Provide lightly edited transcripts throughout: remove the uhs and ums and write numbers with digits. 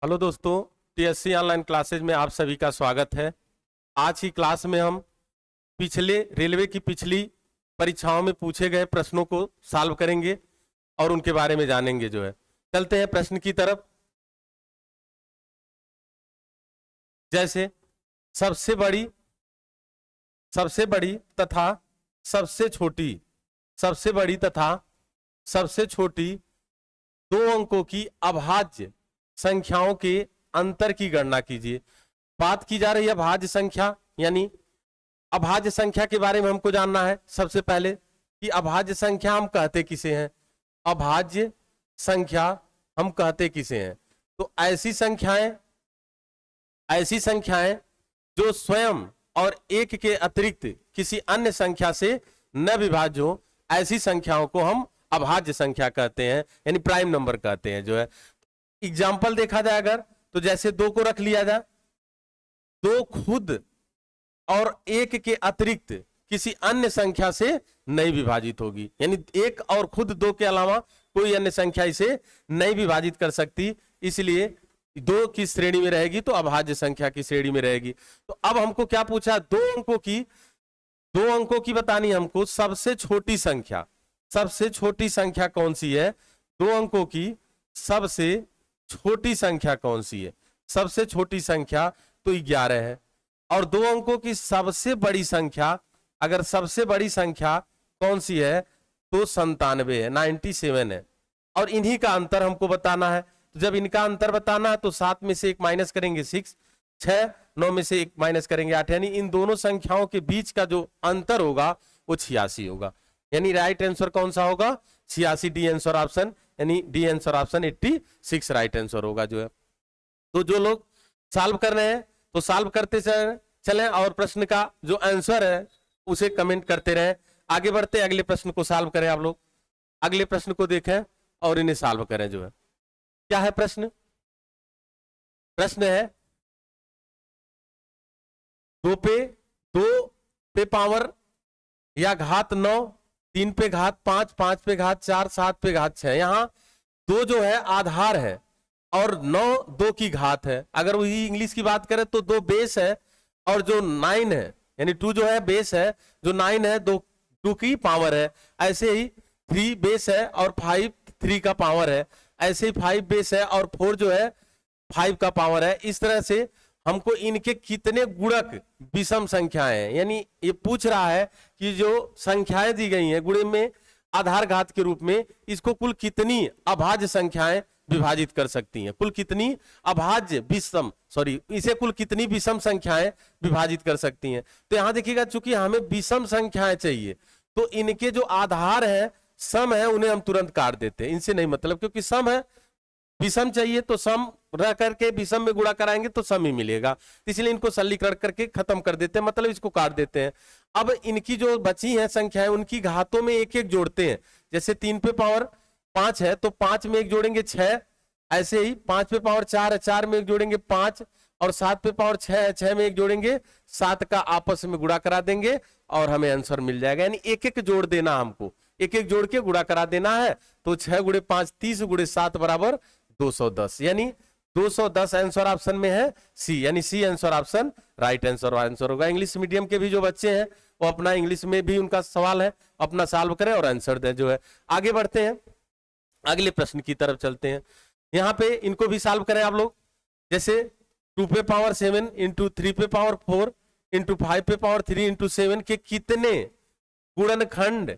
Hello दोस्तों, TSC online classes में आप सभी का स्वागत है। आज की क्लास में हम रेलवे की पिछली परीक्षाओं में पूछे गए प्रश्नों को सॉल्व करेंगे और उनके बारे में जानेंगे। चलते हैं प्रश्न की तरफ। जैसे सबसे बड़ी तथा सबसे बड़ी तथा सबसे छोटी दो अंकों की अभाज्य संख्याओं के अंतर की गणना कीजिए। बात की जा रही है अभाज्य संख्या, यानी अभाज्य संख्या के बारे में हमको जानना है। सबसे पहले कि अभाज्य संख्या हम कहते किसे हैं। अभाज्य संख्या हम कहते किसे हैं? तो ऐसी संख्याएं जो स्वयं और एक के अतिरिक्त किसी अन्य संख्या से न विभाज्य हो, ऐसी संख्याओं को हम अभाज्य संख्या कहते हैं, यानी प्राइम नंबर कहते हैं। एग्जाम्पल देखा जाए अगर, तो जैसे 2 को रख लिया जाए, 2 खुद और एक के अतिरिक्त किसी अन्य संख्या से नहीं विभाजित होगी, यानी एक और खुद 2 के अलावा कोई अन्य संख्या इसे नहीं विभाजित कर सकती, इसलिए 2 की श्रेणी में रहेगी, तो अभाज्य संख्या की श्रेणी में रहेगी। तो अब हमको क्या पूछा? 2 अंकों की बतानी हमको सबसे छोटी संख्या कौन सी है? 2 अंकों की सबसे छोटी संख्या कौन सी है? सबसे छोटी संख्या तो 11 है। और 2 अंकों की सबसे बड़ी संख्या, अगर सबसे बड़ी संख्या कौन सी है तो 97 है, 97 है। और इन्हीं का अंतर हमको बताना है। तो जब इनका अंतर बताना है तो 7 में से 1 माइनस करेंगे 6, 9 में से 1 माइनस करेंगे 8, यानी इन दोनों संख्याओं के बीच का जो अंतर होगा वो 86 होगा। यानी राइट आंसर कौन सा होगा? 86, डी आंसर ऑप्शन, यानी D answer option 86 right answer होगा। तो जो लोग सॉल्व कर रहे हैं तो सॉल्व करते चलें और प्रश्न का जो आंसर है उसे कमेंट करते रहें। आगे बढ़ते हैं, अगले प्रश्न को सॉल्व करें। आप लोग अगले प्रश्न को देखें और इन्हें सॉल्व करें। क्या है प्रश्न है 2 पे पावर या घात 9, 3 पे घात 5, 5 पे घात 4, 7 पे घात 6। यहां 2 जो है आधार है और 9 2 की घात है। अगर वही इंग्लिश की बात करें तो 2 बेस है और जो 9 है, यानी 2 जो है बेस है, जो 9 है 2 की पावर है। ऐसे ही 3 बेस है और 5 3 का पावर है। ऐसे ही 5 बेस है और 4 जो है 5 का पावर है। इस तरह से हमको इनके कितने गुणक विषम संख्याएं, यानी ये पूछ रहा है कि जो संख्याएं दी गई हैं गुणे में आधार घात के रूप में, इसको कुल कितनी अभाज्य संख्याएं विभाजित कर सकती हैं, कुल कितनी इसे कुल कितनी विषम संख्याएं विभाजित कर सकती हैं। तो यहां देखिएगा, चूंकि हमें विषम संख्याएं चाहिए तो इनके जो आधार है सम है उन्हें हम तुरंत काट देते हैं, इनसे नहीं मतलब, क्योंकि सम है, विषम चाहिए तो सम रह करके विषम में गुणा कराएंगे तो सम ही मिलेगा, इसलिए इनको सरलीकरण करके खत्म कर देते हैं, मतलब इसको काट देते हैं। अब इनकी जो बची है संख्याएं उनकी घातों में एक एक जोड़ते हैं। जैसे 3 पे पावर 5 है तो 5 में 1 जोड़ेंगे 6, ऐसे ही 5 पे पावर 4 है, 4 में 1 जोड़ेंगे 5, और 7 पे पावर 6 है, 6 में 1 जोड़ेंगे 7 का आपस में गुणा करा देंगे और हमें आंसर मिल जाएगा। यानी एक एक जोड़ देना, हमको एक एक जोड़ के गुणा करा देना है। तो 6 गुणे 5 30 गुणे 7 बराबर 210, यानी 210 आंसर ऑप्शन में है सी, यानी C answer option right answer होगा। इंग्लिश मीडियम के भी जो बच्चे हैं वो अपना इंग्लिश में भी उनका सवाल है, अपना सॉल्व करें और आंसर दें। आगे बढ़ते हैं, अगले प्रश्न की तरफ चलते हैं। यहां पे इनको भी सॉल्व करें आप लोग। जैसे 2 पे पावर 7 इंटू 3 पे पावर 4 इंटू 5 पे पावर 3 इंटू 7 के कितने गुणनखंड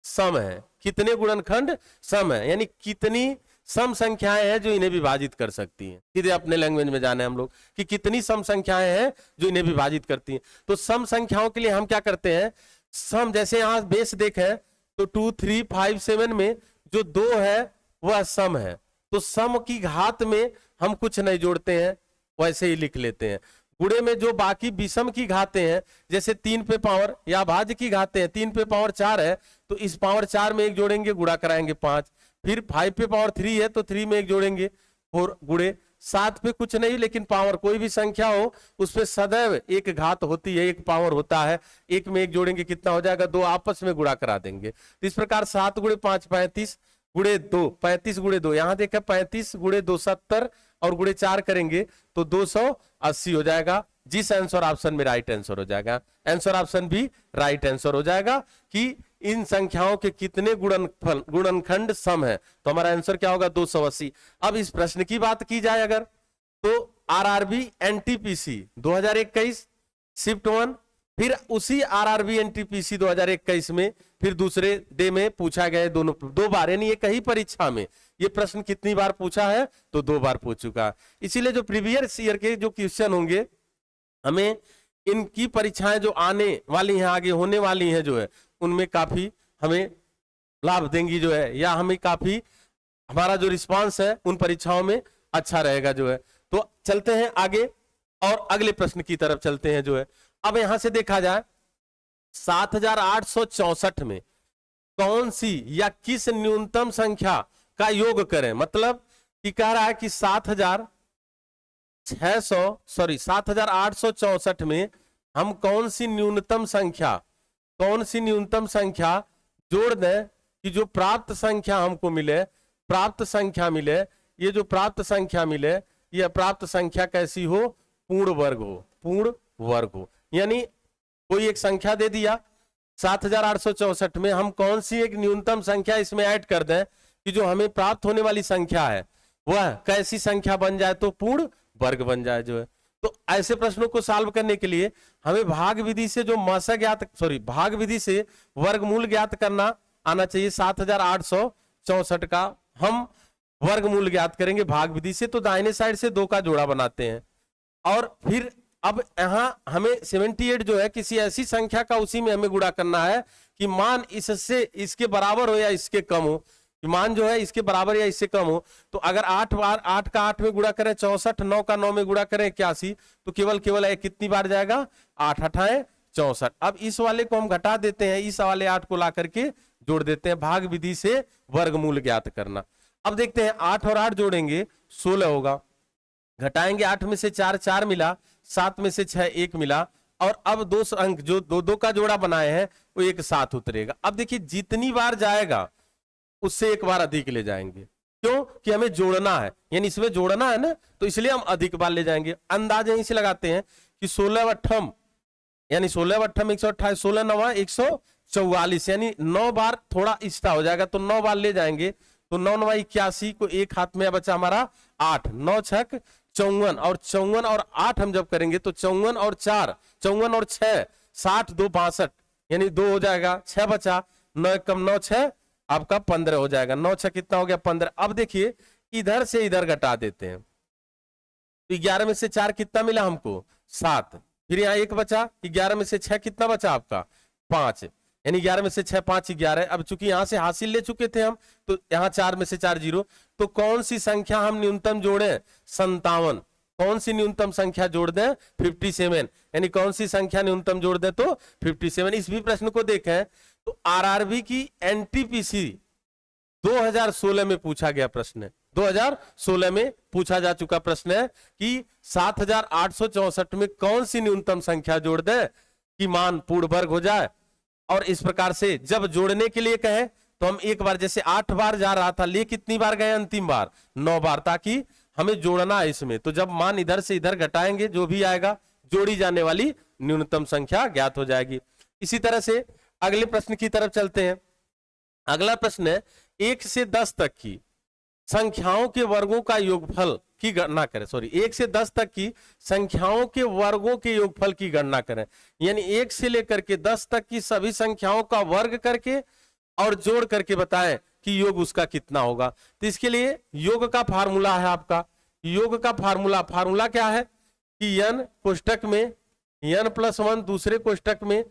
सम है? कितने गुणनखंड सम है, यानी कितनी सम संख्याएं हैं जो इन्हें विभाजित कर सकती हैं। सीधे अपने लैंग्वेज में जाने हम लोग कि कितनी सम संख्याएं हैं जो इन्हें विभाजित करती हैं। तो सम संख्याओं के लिए हम क्या करते हैं, सम, जैसे यहां बेस देखें तो 2 3 5 7 में जो 2 है वह सम है, तो सम की घात में हम कुछ नहीं जोड़ते हैं, वैसे ही लिख लेते हैं। गुणे में जो बाकी विषम की घातें हैं, जैसे 3 पे पावर या भाज्य की घातें हैं, 3 पे पावर 4 है तो इस पावर 4 में 1 जोड़ेंगे गुणा कराएंगे 5, फिर 5 पे पावर 3 है तो 3 में 1 जोड़ेंगे 4 गुणे 7 पे कुछ नहीं, लेकिन पावर कोई भी संख्या हो उस पे सदैव एक घात होती है, एक पावर होता है, 1 में 1 जोड़ेंगे कितना हो जाएगा 2, आपस में गुणा करा देंगे। तो इस प्रकार 7 गुणे 5 35 गुणे 2, 35 गुणे 2, यहां देखा 35 गुणे 2 70 और गुणे 4 करेंगे तो 280 हो जाएगा। जिस आंसर ऑप्शन में राइट आंसर हो जाएगा, आंसर ऑप्शन भी राइट आंसर हो जाएगा कि इन संख्याओं के कितने गुणनखंड सम है, तो हमारा आंसर क्या होगा 280। अब इस प्रश्न की बात की जाए अगर, तो आरआरबी एनटीपीसी 2021 शिफ्ट 1, फिर उसी आरआरबी एनटीपीसी 2021 में फिर दूसरे डे में पूछा गया दोनों, 2 बार, यानी एक ही परीक्षा में ये प्रश्न कितनी बार पूछा है, तो 2 बार पूछ चुका। इसीलिए जो प्रीवियस ईयर के जो क्वेश्चन होंगे, हमें इनकी परीक्षाएं जो आने वाली हैं, आगे होने वाली हैं जो है, उनमें काफी हमें लाभ देंगी जो है, या हमें काफी हमारा जो रिस्पांस है उन परीक्षाओं में अच्छा रहेगा जो है। तो चलते हैं आगे और अगले प्रश्न की तरफ चलते हैं जो है। अब यहां से देखा जाए 7864 में कौन सी या किस न्यूनतम संख्या का योग करें, मतलब कि कह रहा है कि 7864 में हम कौन सी न्यूनतम संख्या जोड़ दें कि जो प्राप्त संख्या हमको मिले, ये जो प्राप्त संख्या मिले, यह प्राप्त संख्या कैसी हो, पूर्ण वर्ग हो। यानी कोई एक संख्या दे दिया 7864 में, हम कौन सी एक न्यूनतम संख्या इसमें ऐड कर दें कि जो हमें प्राप्त होने वाली संख्या है वह कैसी संख्या बन जाए, तो पूर्ण वर्ग बन जाए जो है। तो ऐसे प्रश्नों को सॉल्व करने के लिए हमें भाग विधि से भाग विधि से वर्गमूल ज्ञात करना आना चाहिए। 7864 का हम वर्गमूल ज्ञात करेंगे भाग विधि से, तो दाहिने साइड से 2 का जोड़ा बनाते हैं, और फिर अब यहां हमें 78 जो है किसी ऐसी संख्या का उसी में हमें गुणा करना है कि मान इससे इसके बराबर हो या इसके कम हो, कि मान जो है इसके बराबर या इससे कम हो। तो अगर 8 बार 8 का 8 में गुणा करें 64, 9 का 9 में गुणा करें 81, तो केवल कितनी बार जाएगा, 8 8 64। अब इस वाले को हम घटा देते हैं, इस वाले 8 को ला करके जोड़ देते हैं, भाग विधि से वर्गमूल ज्ञात करना। अब देखते हैं 8 और 8 जोड़ेंगे 16 होगा, घटाएंगे 8 में से 4 मिला, 7 में से 6 1 मिला, और अब 2 अंक जो 2 का जोड़ा बनाए हैं वो एक साथ उतरेगा। अब देखिए जितनी बार जाएगा उससे एक बार अधिक ले जाएंगे, क्यों कि हमें जोड़ना है, यानी इसमें जोड़ना है ना, तो इसलिए हम अधिक बार ले जाएंगे। अंदाजा यहीं से लगाते हैं कि 16 अट्ठम यानी 16 अट्ठम 128, 16 नवा 144, यानी 9 बार थोड़ा एक्स्ट्रा हो जाएगा, तो 9 बार ले जाएंगे। तो 9 9 81 को एक हाथ में बचा हमारा 8, 9 6 54, और 54 और 8 हम जब करेंगे तो 54 और 4 54 और 6 60 2 62, यानी 2 हो जाएगा, 6 बचा, 9 कम 9 6 आपका 15 हो जाएगा, 9 6 कितना हो गया 15। अब देखिए इधर से इधर घटा देते हैं, तो 11 में से 4 कितना मिला हमको 7, फिर यहाँ 1 बचा, 11 में से 6 कितना बचा आपका 5, यानी 11 में से 6 5 11। अब चूंकि यहां से हासिल ले चुके थे हम, तो यहाँ 4 में से 4 0, तो कौन सी संख्या हम न्यूनतम जोड़े 57, कौन सी न्यूनतम संख्या जोड़ दें 57, यानी कौन सी संख्या न्यूनतम जोड़ दें तो 57। इस भी प्रश्न को देखें तो आरआरबी की एनटीपीसी 2016 में पूछा गया प्रश्न है, 2016 में पूछा जा चुका प्रश्न है कि 7864 में कौन सी न्यूनतम संख्या जोड़ दे कि मान पूर्ण वर्ग हो जाए। और इस प्रकार से जब जोड़ने के लिए कहें तो हम एक बार, जैसे 8 बार जा रहा था, ले कितनी बार गए अंतिम बार 9 बार, ताकि हमें जोड़ना है इसमें। तो जब मान इधर से इधर घटाएंगे जो भी आएगा जोड़ी जाने वाली न्यूनतम संख्या ज्ञात हो जाएगी। इसी तरह से अगले प्रश्न की तरफ चलते हैं। अगला प्रश्न है 1 से 10 तक की संख्याओं के वर्गों का योगफल की गणना करें। 1 से 10 तक की संख्याओं के वर्गों के योगफल की गणना करें, यानी 1 से लेकर के 10 तक की सभी संख्याओं का वर्ग करके और जोड़ करके बताएं कि योग उसका कितना होगा। तो इसके लिए योग का फार्मूला है आपका, योग का फार्मूला क्या है कि n कोष्टक में n+1, दूसरे कोष्टक में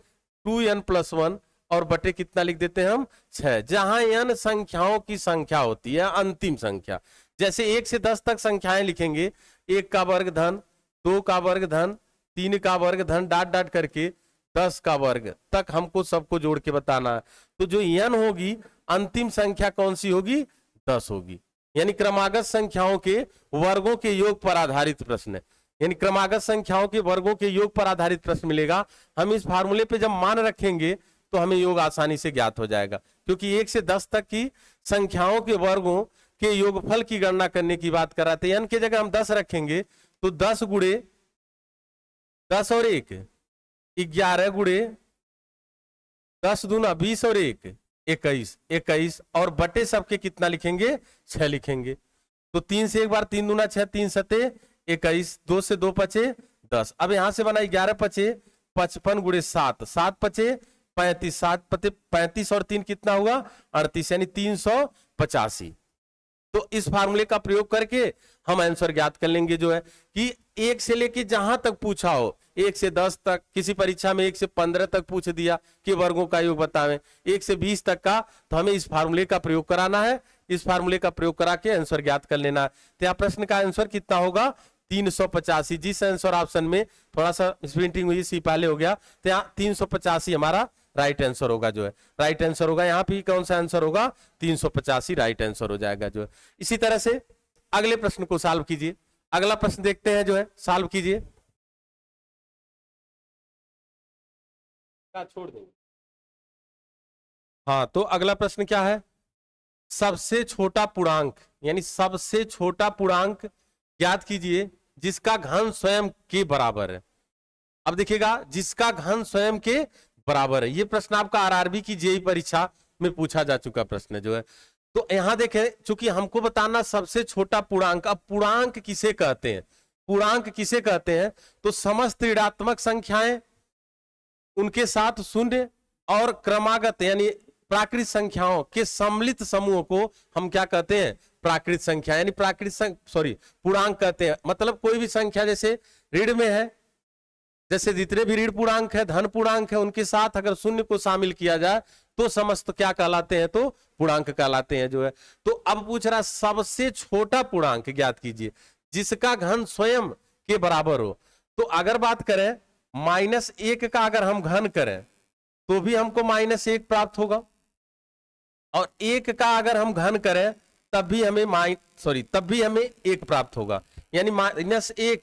2n+1, और बटे कितना लिख देते हैं हम 6, जहां n संख्याओं की संख्या होती है अंतिम संख्या। जैसे 1 से 10 तक संख्याएं लिखेंगे, 1 का वर्ग धन 2 का वर्ग धन 3 का वर्ग धन डॉट डॉट करके 10 का वर्ग तक हमको सबको जोड़ के बताना है। तो जो n होगी अंतिम संख्या कौन सी होगी 10 होगी, यानी क्रमागत संख्याओं के वर्गों के योग पर आधारित प्रश्न है, यानी क्रमागत संख्याओं के वर्गों के योग पर आधारित प्रश्न मिलेगा। हम इस फार्मूले पे जब मान रखेंगे तो हमें योग आसानी से ज्ञात हो जाएगा, क्योंकि 1 से 10 तक की संख्याओं के वर्गों के योगफल की गणना करने की बात कर रहा था। n की जगह हम 10 रखेंगे तो 10 गुणे 10 और 1 11 गुणे 10 दूना 20 और 1 21 और बटे सबके कितना लिखेंगे 6 लिखेंगे। तो 3 से एक बार 3 दूना 6 3 सते 21 2 से 2 पचे 10। अब यहां से बना 11 पचे 55 गुणे 7 7 पचे 35 7 पते 35 और 3 कितना हुआ 38 यानी 385। तो इस फार्मूले का प्रयोग करके हम आंसर ज्ञात कर लेंगे जो है कि 1 से लेके जहां तक पूछा हो 1 से 10 तक, किसी परीक्षा में 1 से 15 तक पूछ दिया कि वर्गों का योग बतावें, 1 से 20 तक का, तो हमें इस फार्मूले का प्रयोग कराना है। इस फार्मूले का प्रयोग करा के आंसर ज्ञात कर लेना है। तो यहाँ प्रश्न का आंसर कितना होगा 385। जिस आंसर ऑप्शन में थोड़ा सा स्प्रिंटिंग हुई सी पहले हो गया, तो यहाँ 385 हमारा राइट आंसर होगा जो है, राइट आंसर होगा। यहाँ पे कौन सा आंसर होगा 385 राइट आंसर हो जाएगा जो है। इसी तरह से अगले प्रश्न को सॉल्व कीजिए। अगला प्रश्न देखते हैं जो है, सॉल्व कीजिए। छोड़ देंगे। हाँ, तो अगला प्रश्न क्या है, सबसे छोटा पूर्णांक यानी सबसे छोटा पूर्णांक ज्ञात कीजिए जिसका घन स्वयं के बराबर है। अब देखिएगा, जिसका घन स्वयं के बराबर है, ये प्रश्न आपका आरआरबी की जेईई परीक्षा में पूछा जा चुका प्रश्न जो है। तो यहां देखें, चूंकि हमको बताना सबसे छोटा पूर्णांक, अब पूर्णांक किसे कहते हैं, पूर्णांक किसे कहते हैं, तो समस्त ऋणात्मक संख्याएं, उनके साथ शून्य और क्रमागत यानी प्राकृत संख्याओं के सम्मिलित समूह को हम क्या कहते हैं, प्राकृत संख्या यानी पूर्णांक कहते हैं। मतलब कोई भी संख्या जैसे ऋण में है, जैसे जितने भी ऋण पूर्णांक है, धन पूर्णांक है, उनके साथ अगर शून्य को शामिल किया जाए तो समस्त क्या कहलाते हैं, तो पूर्णांक कहलाते हैं जो है। तो अब पूछ रहा सबसे छोटा पूर्णांक ज्ञात कीजिए जिसका घन स्वयं के बराबर हो। तो अगर बात करें -1 का अगर हम घन करें तो भी हमको -1 प्राप्त होगा, और 1 का अगर हम घन करें तब भी हमें 1 प्राप्त होगा। यानी -1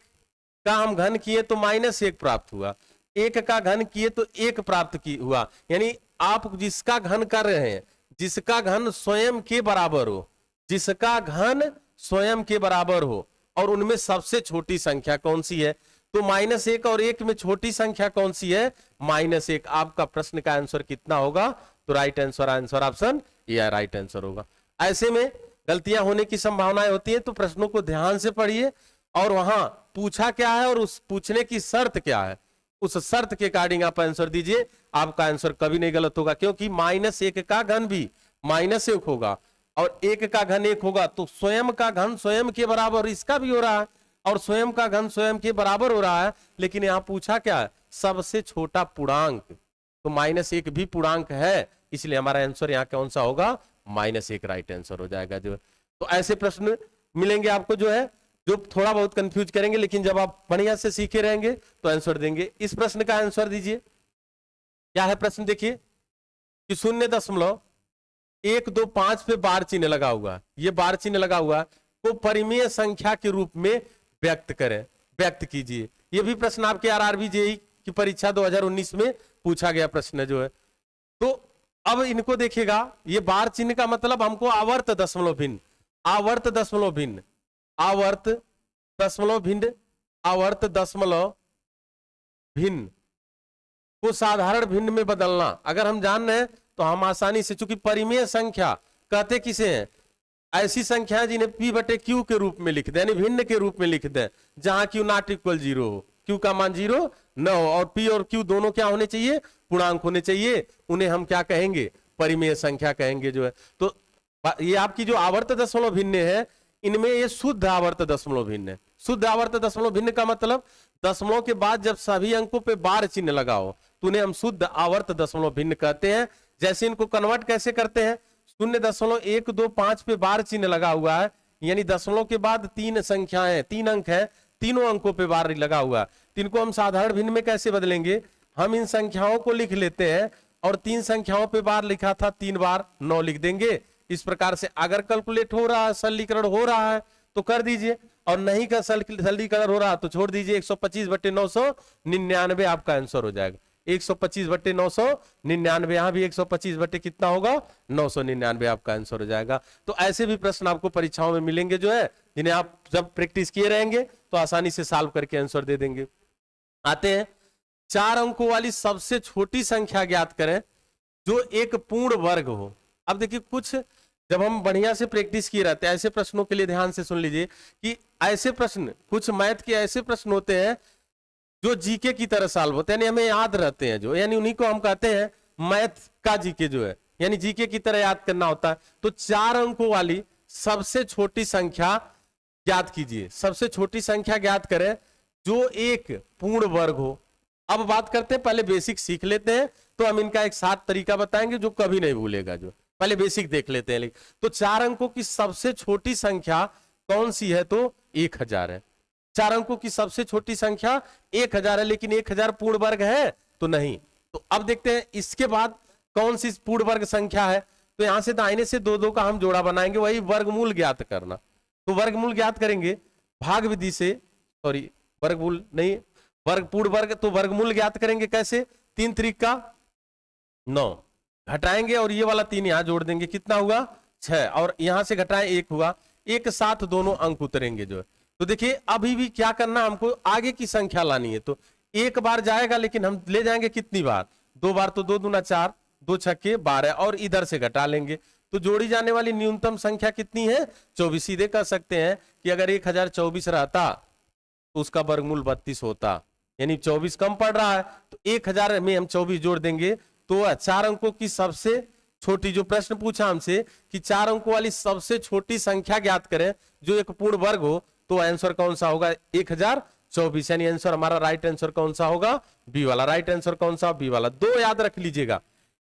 का हम घन किए तो -1 प्राप्त हुआ, 1 का घन किए तो 1 प्राप्त हुआ। यानी आप जिसका घन कर रहे हैं, जिसका घन स्वयं के बराबर हो, जिसका घन स्वयं के बराबर हो, और उनमें सबसे छोटी संख्या कौन सी है, तो -1 और 1 में छोटी संख्या कौन सी है, -1। आपका प्रश्न का आंसर कितना होगा, तो right answer option A right answer होगा। ऐसे में गलतियां होने की संभावनाएं होती है, तो प्रश्नों को ध्यान से पढ़िए और वहां पूछा क्या है और उस पूछने की शर्त क्या है, उस शर्त के अकॉर्डिंग आप आंसर दीजिए, आपका आंसर कभी नहीं गलत होगा। क्योंकि -1 का घन भी -1 होगा और 1 का घन 1 होगा, तो स्वयं का घन स्वयं के बराबर इसका भी हो रहा है और स्वयं का घन स्वयं के बराबर हो रहा है। लेकिन यहां पूछा क्या है, सबसे छोटा पूर्णांक, तो -1 भी पूर्णांक है, इसलिए हमारा आंसर यहाँ कौन सा होगा, -1 राइट आंसर हो जाएगा जो है। तो ऐसे प्रश्न मिलेंगे आपको जो है, जो थोड़ा बहुत कंफ्यूज करेंगे, लेकिन जब आप बढ़िया से सीखे रहेंगे तो आंसर देंगे। इस प्रश्न का आंसर दीजिए। क्या है प्रश्न, देखिए कि 0.125 पे बार चिन्ह लगा हुआ, ये बार चिन्ह लगा हुआ को परिमेय संख्या के रूप में व्यक्त करें, व्यक्त कीजिए। ये भी प्रश्न आपके आरआरबी जेईई की परीक्षा 2019 में पूछा गया प्रश्न जो है। तो अब इनको देखिएगा, ये बार चिन्ह का मतलब हमको आवर्त दशमलव भिन्न, आवर्त दशमलव भिन्न, आवर्त दशमलव भिन्न, आवर्त दशमलव भिन्न को साधारण भिन्न में बदलना अगर हम जान रहे हैं तो हम आसानी से, चूंकि परिमेय संख्या कहते किसे हैं, ऐसी संख्या जिन्हें P/Q के रूप में लिख दें, यानी भिन्न के रूप में लिख दें, जहां Q ≠ 0 हो, Q का मान 0 न हो, और P और Q दोनों क्या होने चाहिए, पूर्णांक होने चाहिए, उन्हें हम क्या कहेंगे, परिमेय संख्या कहेंगे जो है। तो ये आपकी जो आवर्त दशमलव भिन्न है, इनमें ये शुद्ध आवर्त दशमलव भिन्न है। शुद्ध आवर्त दशमलव भिन्न का मतलब दशमलव के बाद जब सभी अंकों पे बार चिन्ह लगाओ तो उन्हें हम शुद्ध आवर्त दशमलव भिन्न कहते हैं। जैसे इनको कन्वर्ट कैसे करते हैं, 0.125 पे बार चिन्ह लगा हुआ है, यानी दशमलव के बाद 3 संख्याएं, 3 अंक है, तीनों अंकों पे बार लगा हुआ है। तो इनको हम साधारण भिन्न में कैसे बदलेंगे, हम इन संख्याओं को लिख लेते हैं और 3 संख्याओं पे बार लिखा था, 3 बार 9 लिख देंगे। इस प्रकार से अगर कैलकुलेट हो रहा है, सरलीकरण हो रहा है तो कर दीजिए, और नहीं का सरलीकरण हो रहा तो छोड़ दीजिए। 125/999 आपका आंसर हो जाएगा। 125 बट्टे 999, यहाँ भी 125 बट्टे कितना होगा 999 आपका आंसर हो जाएगा। तो ऐसे भी प्रश्न आपको परीक्षाओं में मिलेंगे जो है, जिन्हें आप जब प्रैक्टिस किए रहेंगे तो आसानी से सॉल्व करके आंसर दे देंगे। आते हैं 4 अंकों वाली सबसे छोटी संख्या ज्ञात करें जो एक पूर्ण वर्ग हो। अब देखिए कुछ जब हम बढ़िया से प्रैक्टिस किए रहते हैं ऐसे प्रश्नों के लिए ध्यान से सुन लीजिए कि ऐसे प्रश्न, कुछ मैथ के ऐसे प्रश्न होते हैं जो जीके की तरह सॉल्व होते हैं, यानी हमें याद रहते हैं जो, यानी उन्हीं को हम कहते हैं मैथ का जीके जो है, यानी जीके की तरह याद करना होता है। तो 4 अंकों वाली सबसे छोटी संख्या ज्ञात कीजिए। सबसे छोटी संख्या ज्ञात करें जो एक पूर्ण वर्ग हो। अब बात करते हैं, पहले बेसिक सीख लेते हैं तो हम इनका एक 7 तरीका बताएंगे जो कभी नहीं भूलेगा। जो पहले बेसिक देख लेते हैं। तो 4 अंकों की सबसे छोटी संख्या कौन सी है? तो 1000 है। 4 अंकों की सबसे छोटी संख्या 1000 है, लेकिन 1000 पूर्ण वर्ग है तो नहीं। तो अब देखते हैं इसके बाद कौन सी पूर्ण वर्ग संख्या है। तो यहां से दाहिने से 2 2 का हम जोड़ा बनाएंगे, वही वर्गमूल ज्ञात करना। तो वर्गमूल ज्ञात करेंगे भाग विधि से, सॉरी वर्गमूल नहीं, वर्ग पूर्ण वर्ग, तो वर्गमूल ज्ञात करेंगे कैसे? 3 त्रिक का 9 घटाएंगे और ये वाला 3 यहां जोड़ देंगे, कितना हुआ 6, और यहां से घटाएं 1 हुआ, एक साथ दोनों अंक उतरेंगे जो है। तो देखिए अभी भी क्या करना, हमको आगे की संख्या लानी है। तो एक बार जाएगा, लेकिन हम ले जाएंगे कितनी बार? 2 बार। तो 2 दूना 4, 2 छक्के 12, और इधर से घटा लेंगे। तो जोड़ी जाने वाली न्यूनतम संख्या कितनी है? 24। सीधे कह सकते हैं कि अगर 1024 रहता तो उसका वर्गमूल 32 होता, यानी 24 कम पड़ रहा है। तो 1000 में हम 24 जोड़ देंगे। तो 4 अंकों की सबसे छोटी, जो प्रश्न पूछा हमसे कि 4 अंकों वाली सबसे छोटी संख्या ज्ञात करें जो एक पूर्ण वर्ग हो, तो आंसर कौन सा होगा? 1024, यानी आंसर हमारा राइट आंसर कौन सा होगा? बी वाला। राइट आंसर कौन सा? बी वाला। 2 याद रख लीजिएगा,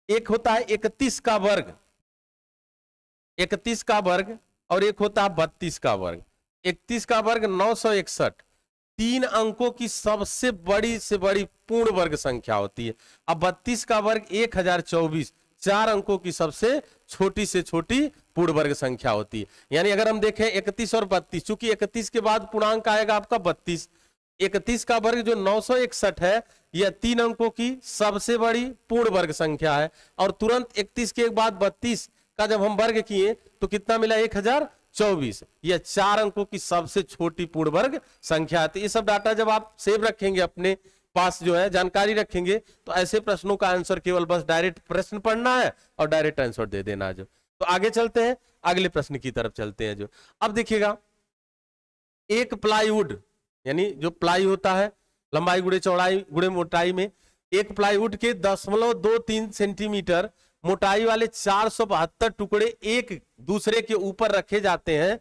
एक होता है 31 का वर्ग, 31 का वर्ग, और एक होता है 32 का वर्ग। 31 का वर्ग 961, 3 अंकों की सबसे बड़ी से बड़ी पूर्ण वर्ग संख्या होती है। अब 32 का वर्ग 1024, 4 अंकों की सबसे छोटी से छोटी पूर्ण वर्ग संख्या होती है। यानी अगर हम देखें 31 और 32, चूंकि 31 के बाद पूर्णांक आएगा आपका 32, 31 का वर्ग जो 961 है, यह 3 अंकों की सबसे बड़ी पूर्ण वर्ग संख्या है। और तुरंत 31 के बाद 32 का जब हम वर्ग किए तो कितना मिला? 1024। यह 4 अंकों की सबसे छोटी पूर्ण वर्ग संख्या है। ये सब डाटा जब आप सेव रखेंगे अपने पास, जो है जानकारी रखेंगे, तो ऐसे प्रश्नों का आंसर केवल बस डायरेक्ट प्रश्न पढ़ना है और डायरेक्ट आंसर दे देना। जो तो आगे चलते हैं, अगले प्रश्न की तरफ चलते हैं। जो अब देखिएगा, एक प्लाईवुड, यानी जो प्लाई होता है लंबाई गुणे चौड़ाई गुणे मोटाई में, एक प्लाईवुड के 0.23 सेंटीमीटर मोटाई वाले 472 टुकड़े एक दूसरे के ऊपर रखे जाते हैं।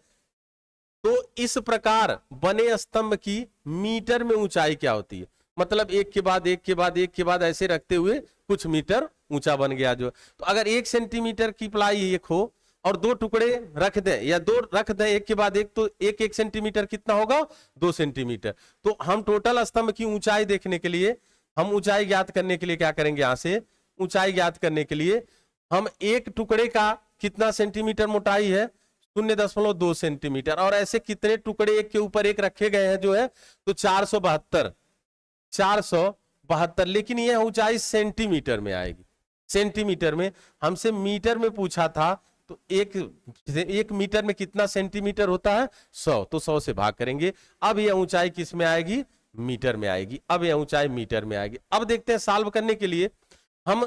तो इस प्रकार बने स्तंभ की मीटर में ऊंचाई क्या होती है? मतलब एक के बाद एक के बाद एक के बाद ऐसे रखते हुए कुछ मीटर ऊंचा बन गया। जो तो अगर 1 सेंटीमीटर की प्लाई एक हो और 2 टुकड़े रख दें, या 2 रख दें एक के बाद एक, तो 1 सेंटीमीटर कितना होगा? 2 सेंटीमीटर। तो हम टोटल स्तंभ की ऊंचाई देखने के लिए, हम ऊंचाई ज्ञात करने के लिए क्या करेंगे? यहां से ऊंचाई ज्ञात करने के लिए हम एक टुकड़े का कितना सेंटीमीटर मोटाई है? 0.2 सेंटीमीटर, और ऐसे कितने टुकड़े एक के ऊपर एक रखे गए हैं जो है? तो 472, लेकिन यह ऊंचाई सेंटीमीटर में आएगी। सेंटीमीटर में, हमसे मीटर में पूछा था, तो एक मीटर में कितना सेंटीमीटर होता है? 100, तो 100 से भाग करेंगे। अब यह ऊंचाई किस में आएगी? मीटर में आएगी। अब यह ऊंचाई मीटर में आएगी। अब देखते हैं, सॉल्व करने के लिए हम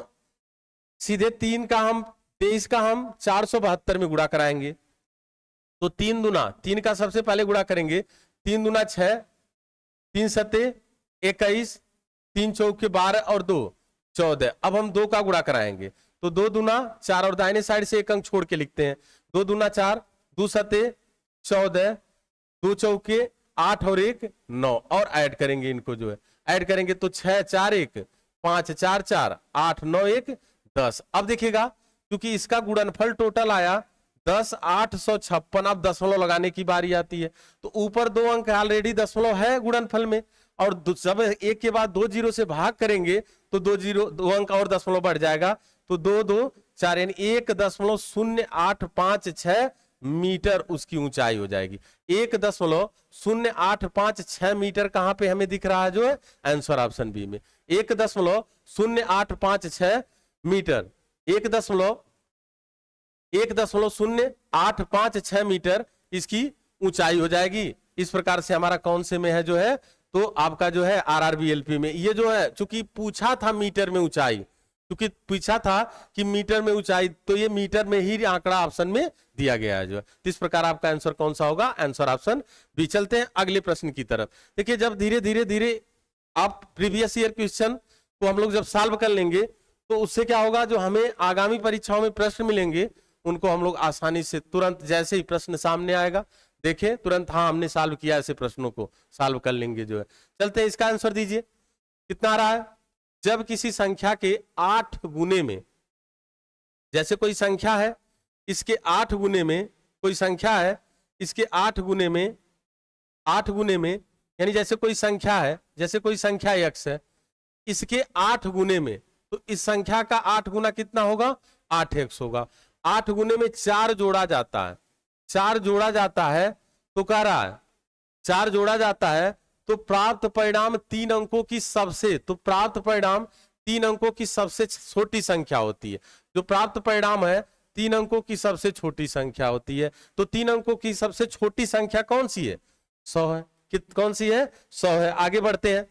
सीधे 3 का हम 23 का हम 472 में गुणा कराएंगे। तो 3 दूना, 3 का सबसे पहले गुणा करेंगे, 3 दूना 6, 3 सते 21, 3 चौके 12 और 2 14। अब हम 2 का गुणा कराएंगे, तो 2 दूना 4, और दाहिने साइड से एक अंक छोड़ के लिखते हैं। 2 दूना 4, 2 सते 14, 2 चौके 8 और 1 9, और ऐड करेंगे इनको, जो है ऐड करेंगे तो 6 4 1 5 4 4 8 9 1 10। अब देखिएगा, क्योंकि इसका गुणनफल टोटल आया 10 856। अब दशमलव लगाने की बारी आती है। तो ऊपर 2 अंक ऑलरेडी दशमलव है गुणनफल में, और जब एक के बाद 2 जीरो से भाग करेंगे तो 2 अंक और दशमलव बढ़ जाएगा। तो 2 2 4, यानी 1.0856 मीटर उसकी ऊंचाई हो जाएगी। 1.0856 मीटर कहां पे हमें दिख रहा है, जो है आंसर ऑप्शन बी में 1.0856 मीटर, 1.0856 मीटर इसकी ऊंचाई हो जाएगी। इस प्रकार से हमारा कौन से में है जो है, तो आपका जो है आरआरबी एलपी में। ये जो है चूंकि पूछा था मीटर में ऊंचाई, क्योंकि पूछा था कि मीटर में ऊंचाई, तो ये मीटर में ही आंकड़ा ऑप्शन में दिया गया है जो है। तो इस प्रकार आपका आंसर कौन सा होगा, आंसर ऑप्शन बी। चलते हैं अगले प्रश्न की तरफ। देखिए जब धीरे धीरे धीरे आप प्रीवियस ईयर क्वेश्चन को हम लोग जब सॉल्व कर लेंगे, तो उससे क्या होगा, जो हमें आगामी परीक्षाओं में प्रश्न मिलेंगे उनको हम लोग आसानी से तुरंत जैसे ही प्रश्न सामने आएगा देखें तुरंत हाँ हमने सॉल्व किया, ऐसे प्रश्नों को सॉल्व कर लेंगे जो है। चलते हैं इसका आंसर दीजिए, कितना आ रहा है। जब किसी संख्या के 8 गुने में, जैसे कोई संख्या है इसके 8 गुने में, कोई संख्या है इसके 8 गुने में, 8 गुने में यानी जैसे कोई संख्या है, जैसे कोई संख्या x है, इसके 8 गुने में, तो इस संख्या का 8 गुना कितना होगा, 8x होगा। 8 गुने में 4 जोड़ा जाता है, 4 जोड़ा जाता है, तो कह रहा है 4 जोड़ा जाता है तो प्राप्त परिणाम 3 अंकों की सबसे, तो प्राप्त परिणाम 3 अंकों की सबसे छोटी संख्या होती है। जो प्राप्त परिणाम है 3 अंकों की सबसे छोटी संख्या होती है। तो 3 अंकों की सबसे छोटी संख्या कौन सी है, 100 है। कौन सी है, 100 है। आगे बढ़ते हैं,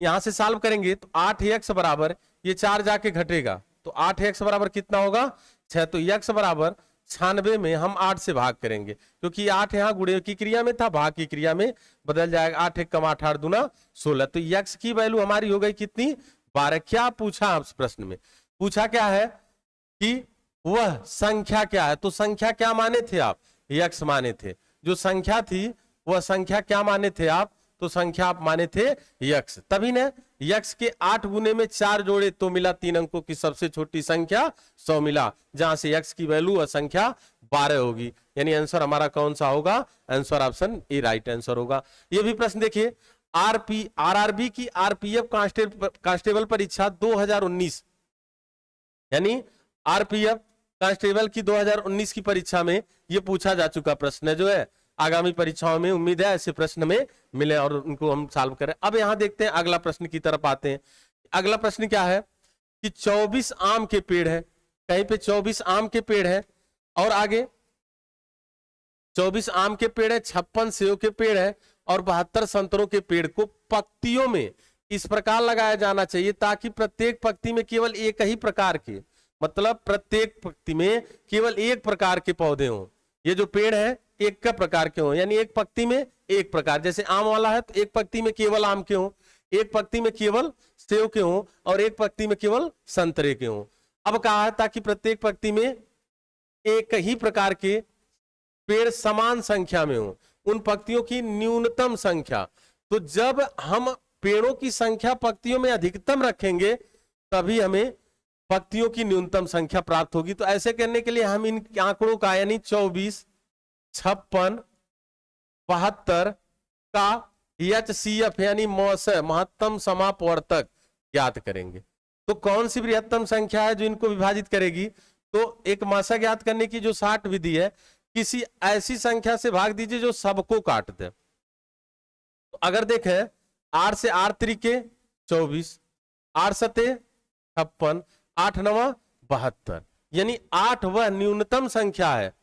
यहां से सॉल्व करेंगे तो 8x बराबर, ये 4 जाके घटेगा तो 8x बराबर कितना होगा, 6। तो x बराबर 96 में हम 8 से भाग करेंगे, क्योंकि 8 यहाँ गुणे की क्रिया में था, भाग की क्रिया में बदल जाएगा। 8 1 कम 8 8 दूना 16। तो x की वैल्यू हमारी हो गई कितनी, 12। क्या पूछा आप प्रश्न में, पूछा क्या है कि वह संख्या क्या है। तो संख्या क्या माने थे आप, x माने थे। जो संख्या थी वह संख्या क्या माने थे आप, तो संख्या आप माने थे x। तभी ने x के 8 गुने में 4 जोड़े तो मिला 3 अंकों की सबसे छोटी संख्या 100 मिला, जहां से x की वैल्यू और संख्या 12 होगी। यानी आंसर हमारा कौन सा होगा, answer option A right answer होगा। ये भी प्रश्न देखिए, आरआरबी की आरपीएफ कांस्टेबल परीक्षा 2019, यानी आरपीएफ कांस्टेबल की 2019 की परीक्षा में ये पूछा जा चुका प्रश्न है जो है। आगामी परीक्षाओं में उम्मीद है ऐसे प्रश्न में मिले और उनको हम सॉल्व करें। अब यहां देखते हैं अगला प्रश्न की तरफ आते हैं। अगला प्रश्न क्या है कि 24 आम के पेड़ है, कहीं पे 24 आम के पेड़ है और आगे 24 आम के पेड़ है, 56 सेव के पेड़ है और 72 संतरों के पेड़ को पंक्तियों में इस प्रकार लगाया जाना चाहिए ताकि प्रत्येक पंक्ति में केवल एक ही प्रकार के, मतलब प्रत्येक पंक्ति में केवल एक प्रकार के पौधे हों। ये जो पेड़ है एक का प्रकार के हों, यानी एक पंक्ति में एक प्रकार, जैसे आम वाला है तो एक पंक्ति में केवल आम के हों, एक पंक्ति में केवल सेव के हों और एक पंक्ति में केवल संतरे के हों। अब कहा है ताकि प्रत्येक पंक्ति में एक ही प्रकार के पेड़ समान संख्या में हों, उन पंक्तियों की न्यूनतम संख्या। तो जब हम पेड़ों की संख्या पंक्तियों में अधिकतम रखेंगे तभी हमें पंक्तियों की न्यूनतम संख्या प्राप्त होगी। तो ऐसे करने के लिए हम इन आंकड़ों का यानी 24, 56, 72 का HCF यानी महत्तम समापवर्तक ज्ञात करेंगे। तो कौन सी बृहत्तम संख्या है जो इनको विभाजित करेगी, तो एक मासा ज्ञात करने की जो 60 विधि है, किसी ऐसी संख्या से भाग दीजिए जो सबको काट दे। तो अगर देखें 8 से 8 त्रिके 24, 8 सते 56, 8 9 72, यानी 8 वह न्यूनतम संख्या है,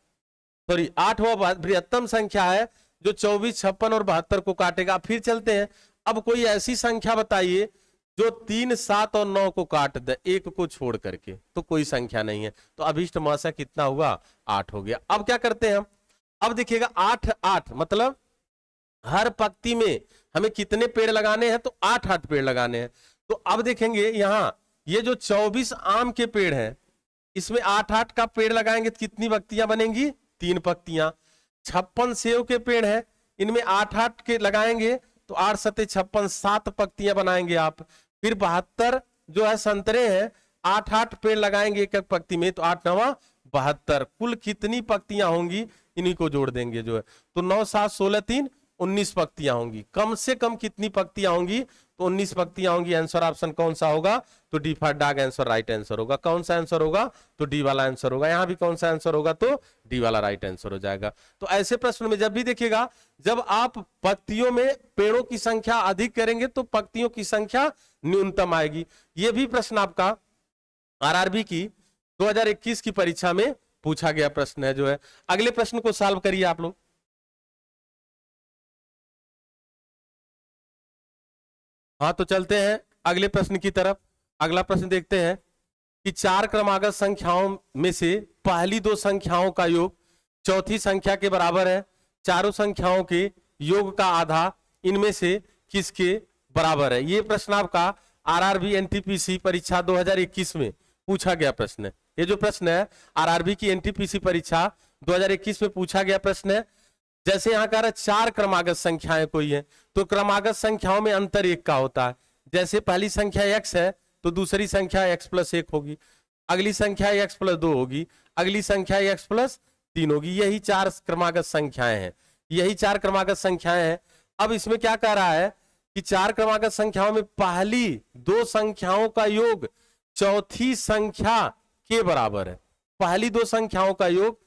सॉरी 8 वह बृहत्तम संख्या है जो 24, 56 और 72 को काटेगा। फिर चलते हैं, अब कोई ऐसी संख्या बताइए जो 3, 7 और 9 को काट दे, एक को छोड़ करके, तो कोई संख्या नहीं है। तो अभिष्ट मासा कितना हुआ, 8 हो गया। अब क्या करते हैं हम, अब देखिएगा 8 8 मतलब हर पंक्ति में हमें कितने पेड़ लगाने हैं, तो 8 8 पेड़ लगाने हैं। तो अब देखेंगे यहां ये जो 24 आम के पेड़ हैं इसमें 8 8 का पेड़ लगाएंगे तो कितनी पंक्तियां बनेंगी, 3 पंक्तियां। 56 सेव के पेड़ है, इनमें 8 8 के लगाएंगे तो 8 सते 56, 7 पंक्तियां बनाएंगे आप। फिर 72 जो है संतरे हैं, 8 8 पेड़ लगाएंगे एक एक पंक्ति में, तो 8 9 72, कुल कितनी पंक्तियां होंगी इन्हीं को जोड़ देंगे जो है। तो 9 7 16 3 19 पंक्तियां होंगी। कम से कम कितनी पंक्तियां होंगी? तो 19 पंक्तियां होंगी। आंसर ऑप्शन कौन सा होगा? तो D for dog answer right answer होगा। कौन सा आंसर होगा? तो डी वाला आंसर होगा। यहां भी कौन सा आंसर होगा? तो डी वाला राइट आंसर हो जाएगा। तो ऐसे प्रश्न में जब भी देखिएगा, जब आप पंक्तियों में पेड़ों की संख्या अधिक करेंगे तो पंक्तियों की संख्या न्यूनतम आएगी। यह भी प्रश्न आपका आरआरबी की 2021 की परीक्षा में पूछा गया प्रश्न है जो है। अगले प्रश्न को सॉल्व करिए आप लोग। हाँ, तो चलते हैं अगले प्रश्न की तरफ। अगला प्रश्न देखते हैं कि चार क्रमागत संख्याओं में से पहली दो संख्याओं का योग चौथी संख्या के बराबर है। चारों संख्याओं के योग का आधा इनमें से किसके बराबर है? ये प्रश्न आपका आरआरबी एनटीपीसी परीक्षा 2021 में पूछा गया प्रश्न है। ये जो प्रश्न है आरआरबी की एनटीपीसी परीक्षा 2021 में पूछा गया प्रश्न है। जैसे यहां कह रहा है चार क्रमागत संख्याएं कोई है, तो क्रमागत संख्याओं में अंतर एक का होता है। जैसे पहली संख्या x है तो दूसरी संख्या x+1 होगी, अगली संख्या x+2 होगी, अगली संख्या x+3 होगी। यही चार क्रमागत संख्याएं हैं, यही चार क्रमागत संख्याएं हैं। अब इसमें क्या कह रहा है कि चार क्रमागत संख्याओं में पहली दो संख्याओं का योग चौथी संख्या के बराबर है। पहली दो संख्याओं का योग,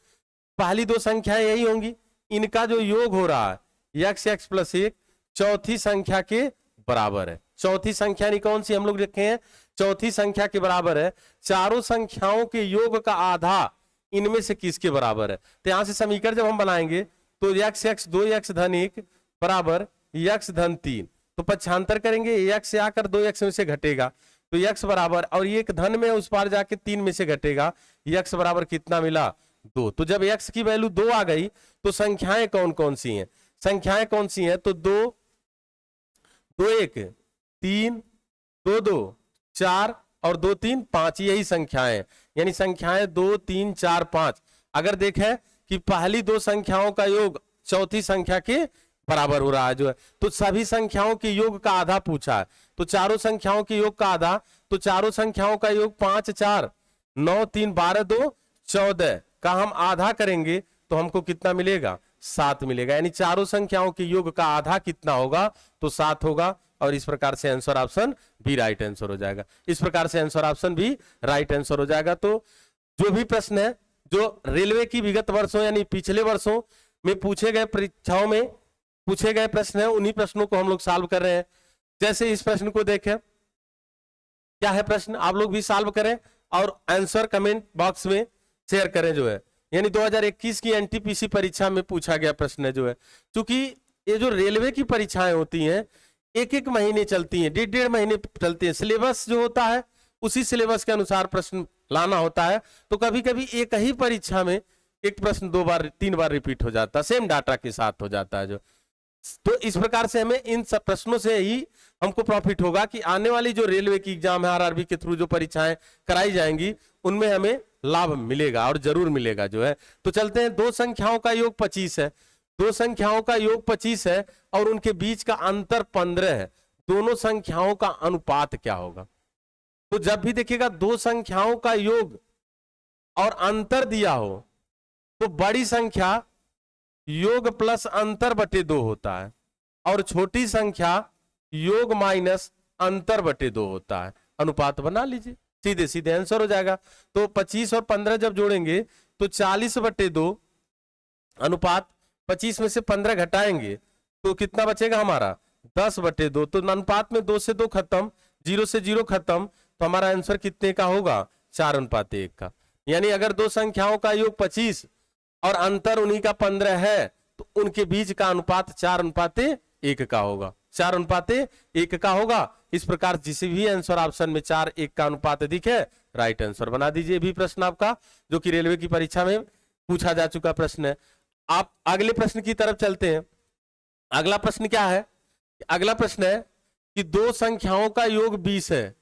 पहली दो संख्याएं यही होंगी, इनका जो योग हो रहा है x+1 चौथी संख्या के बराबर है। चौथी संख्या नहीं कौन सी हम लोग देखे हैं? चौथी संख्या के बराबर है। चारों संख्याओं के योग का आधा इनमें से किसके बराबर है? तो यहां से समीकरण जब हम बनाएंगे तो x 2x धन 1 बराबर x धन 3, तो पक्षांतर करेंगे x से आकर 2x में से घटेगा तो x बराबर, और ये एक धन में उस पार जाके 3 में से घटेगा, x बराबर कितना मिला? 2। तो जब x की वैल्यू 2 आ गई तो संख्याएं कौन कौन सी हैं? संख्याएं कौन सी हैं? तो 2 2 1 3 2 2 4 और 2 3 5, यही संख्याएं हैं। यानी संख्याएं 2 3 4 5। अगर देखें कि पहली दो संख्याओं का योग चौथी संख्या के बराबर हो रहा है जो है, तो सभी संख्याओं के योग का आधा पूछा है। तो चारों संख्याओं के योग का आधा, तो चारों संख्याओं का योग 5 4 9 3 12 2 14 का हम आधा करेंगे तो हमको कितना मिलेगा? 7 मिलेगा। यानी चारों संख्याओं के योग का आधा कितना होगा? तो 7 होगा। और इस प्रकार से आंसर ऑप्शन भी राइट आंसर हो जाएगा। इस प्रकार से आंसर ऑप्शन भी राइट आंसर हो जाएगा। तो जो भी प्रश्न है जो रेलवे की विगत वर्षों यानी पिछले वर्षों में पूछे गए परीक्षाओं में पूछे गए प्रश्न है, उन्हीं प्रश्नों को हम लोग सॉल्व कर रहे हैं। जैसे इस प्रश्न को देखें, क्या है प्रश्न, आप लोग भी सॉल्व करें और आंसर कमेंट बॉक्स में शेयर करें जो है। यानी 2021 की एनटीपीसी परीक्षा में पूछा गया प्रश्न है जो है। क्योंकि ये जो रेलवे की परीक्षाएं होती हैं एक एक महीने चलती हैं, 1.5 महीने चलती हैं। सिलेबस जो होता है उसी सिलेबस के अनुसार प्रश्न लाना होता है। तो कभी कभी एक ही परीक्षा में एक प्रश्न 2 बार 3 बार रिपीट हो जाता है, सेम डाटा के साथ हो जाता है जो। तो इस प्रकार से हमें इन सब प्रश्नों से ही हमको प्रॉफिट होगा कि आने वाली जो रेलवे की एग्जाम है आरआरबी के थ्रू जो परीक्षाएं कराई जाएंगी उनमें हमें लाभ मिलेगा और जरूर मिलेगा जो है। तो चलते हैं, दो संख्याओं का योग 25 है, दो संख्याओं का योग 25 है और उनके बीच का अंतर 15 है। दोनों संख्याओं का अनुपात क्या होगा? तो जब भी देखिएगा दो संख्याओं का योग और अंतर दिया हो तो बड़ी संख्या योग प्लस अंतर बटे 2 होता है और छोटी संख्या योग माइनस अंतर बटे 2 होता है। अनुपात बना लीजिए, सीधे सीधे आंसर हो जाएगा। तो 25 और 15 जब जोड़ेंगे तो 40/2 अनुपात 25 में से 15 घटाएंगे तो कितना बचेगा हमारा? 10/2। तो अनुपात में 2 से 2 खत्म, 0 से 0 खत्म, तो हमारा आंसर कितने का होगा? 4:1 का। यानी अगर दो संख्याओं का योग 25 और अंतर उन्हीं का 15 है तो उनके बीच का अनुपात 4:1 का होगा, 4:1 का होगा। इस प्रकार जिस भी आंसर ऑप्शन में 4:1 का अनुपात दिखे राइट आंसर बना दीजिए। भी प्रश्न आपका जो कि रेलवे की परीक्षा में पूछा जा चुका प्रश्न है। आप अगले प्रश्न की तरफ चलते हैं। अगला प्रश्न क्या है? अगला प्रश्न है कि दो संख्याओं का योग 20 है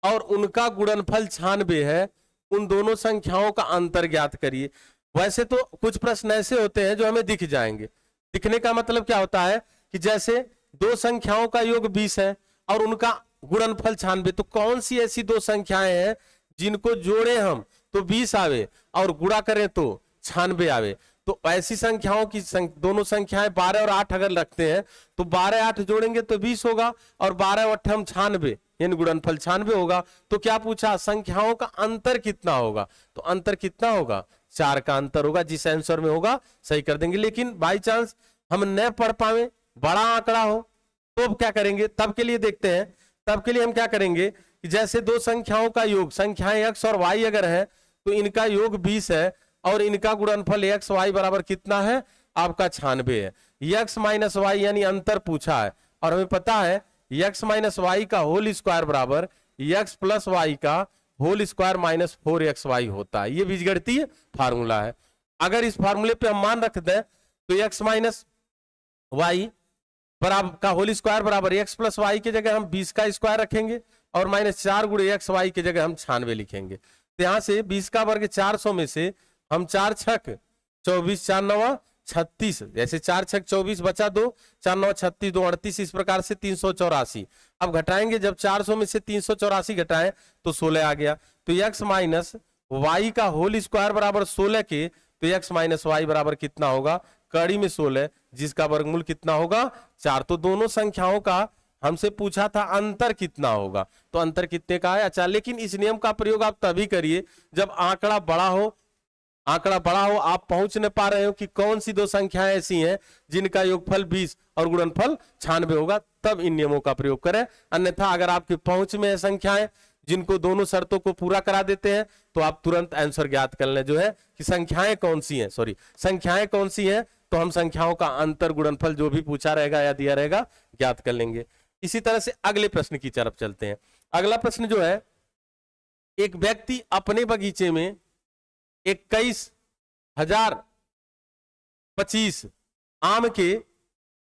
और उनका गुणनफल 96 है, उन दोनों संख्याओं का अंतर ज्ञात करिए। वैसे तो कुछ प्रश्न ऐसे होते हैं जो हमें दिख जाएंगे। दिखने का मतलब क्या होता है कि जैसे दो संख्याओं का योग 20 है और उनका गुणनफल 96, तो कौन सी ऐसी दो संख्याएं हैं जिनको जोड़े हम तो 20 आवे और गुणा करें तो 96 आवे? तो ऐसी संख्याओं की दोनों संख्याएं 12 और 8 अगर रखते हैं तो 12 8 जोड़ेंगे तो 20 होगा, और 12 और 8 96, यानी गुणनफल 96 होगा। तो क्या पूछा, संख्याओं का अंतर कितना होगा, तो अंतर कितना होगा, 4 का अंतर होगा। जिस आंसर में होगा सही कर देंगे। लेकिन बाई चांस हम न पढ़ पाए, बड़ा आंकड़ा हो, तो अब क्या करेंगे, तब के लिए देखते हैं, तब के लिए हम क्या करेंगे कि जैसे दो संख्याओं का योग, संख्याएं x और y अगर है तो इनका योग 20 है और इनका गुणनफल x y बराबर कितना है, आपका 96 है। x माइनस वाई यानी अंतर पूछा है, और हमें पता है x माइनस वाई का होल स्क्वायर बराबर x प्लस वाई का होल स्क्वायर माइनस 4xy होता है। ये बीजगणितीय फार्मूला है। अगर इस फार्मूले पे हम मान रख दें तो x माइनस वाई बराबर का होल स्क्वायर बराबर x प्लस वाई की जगह हम 20 का स्क्वायर रखेंगे और माइनस 4 गुणे एक्स वाई की जगह हम 96 लिखेंगे। तो यहां से 20 का वर्ग 400 में से हम 4 छक 24, 4 9 36, जैसे 4 छक 24 बचा 2, 4 9 36, 2 38, इस प्रकार से 384। अब घटाएंगे, जब 400 में से 384 घटाएं तो 16 आ गया। तो x माइनस वाई का होल स्क्वायर बराबर 16 के, तो x माइनस वाई बराबर कितना होगा, कड़ी में 16 जिसका वर्गमूल कितना होगा 4। तो दोनों संख्याओं का हमसे पूछा था अंतर कितना होगा, तो अंतर कितने का है। अच्छा, लेकिन इस नियम का प्रयोग आप तभी करिए जब आंकड़ा बड़ा हो, आंकड़ा बड़ा हो, आप पहुंच न पा रहे हो कि कौन सी दो संख्याएं ऐसी हैं जिनका योगफल 20 और गुणनफल 96 होगा, तब इन नियमों का प्रयोग करें। अन्यथा अगर आपके पहुंच में है संख्याएं जिनको दोनों शर्तों को पूरा करा देते हैं तो आप तुरंत आंसर ज्ञात कर लें, जो है कि संख्याएं कौन सी हैं, संख्याएं कौन सी हैं, तो हम संख्याओं का अंतर गुणनफल जो भी पूछा रहेगा या दिया रहेगा ज्ञात कर लेंगे। इसी तरह से अगले प्रश्न की तरफ चलते हैं। अगला प्रश्न जो है, एक व्यक्ति अपने बगीचे में 21,025 आम के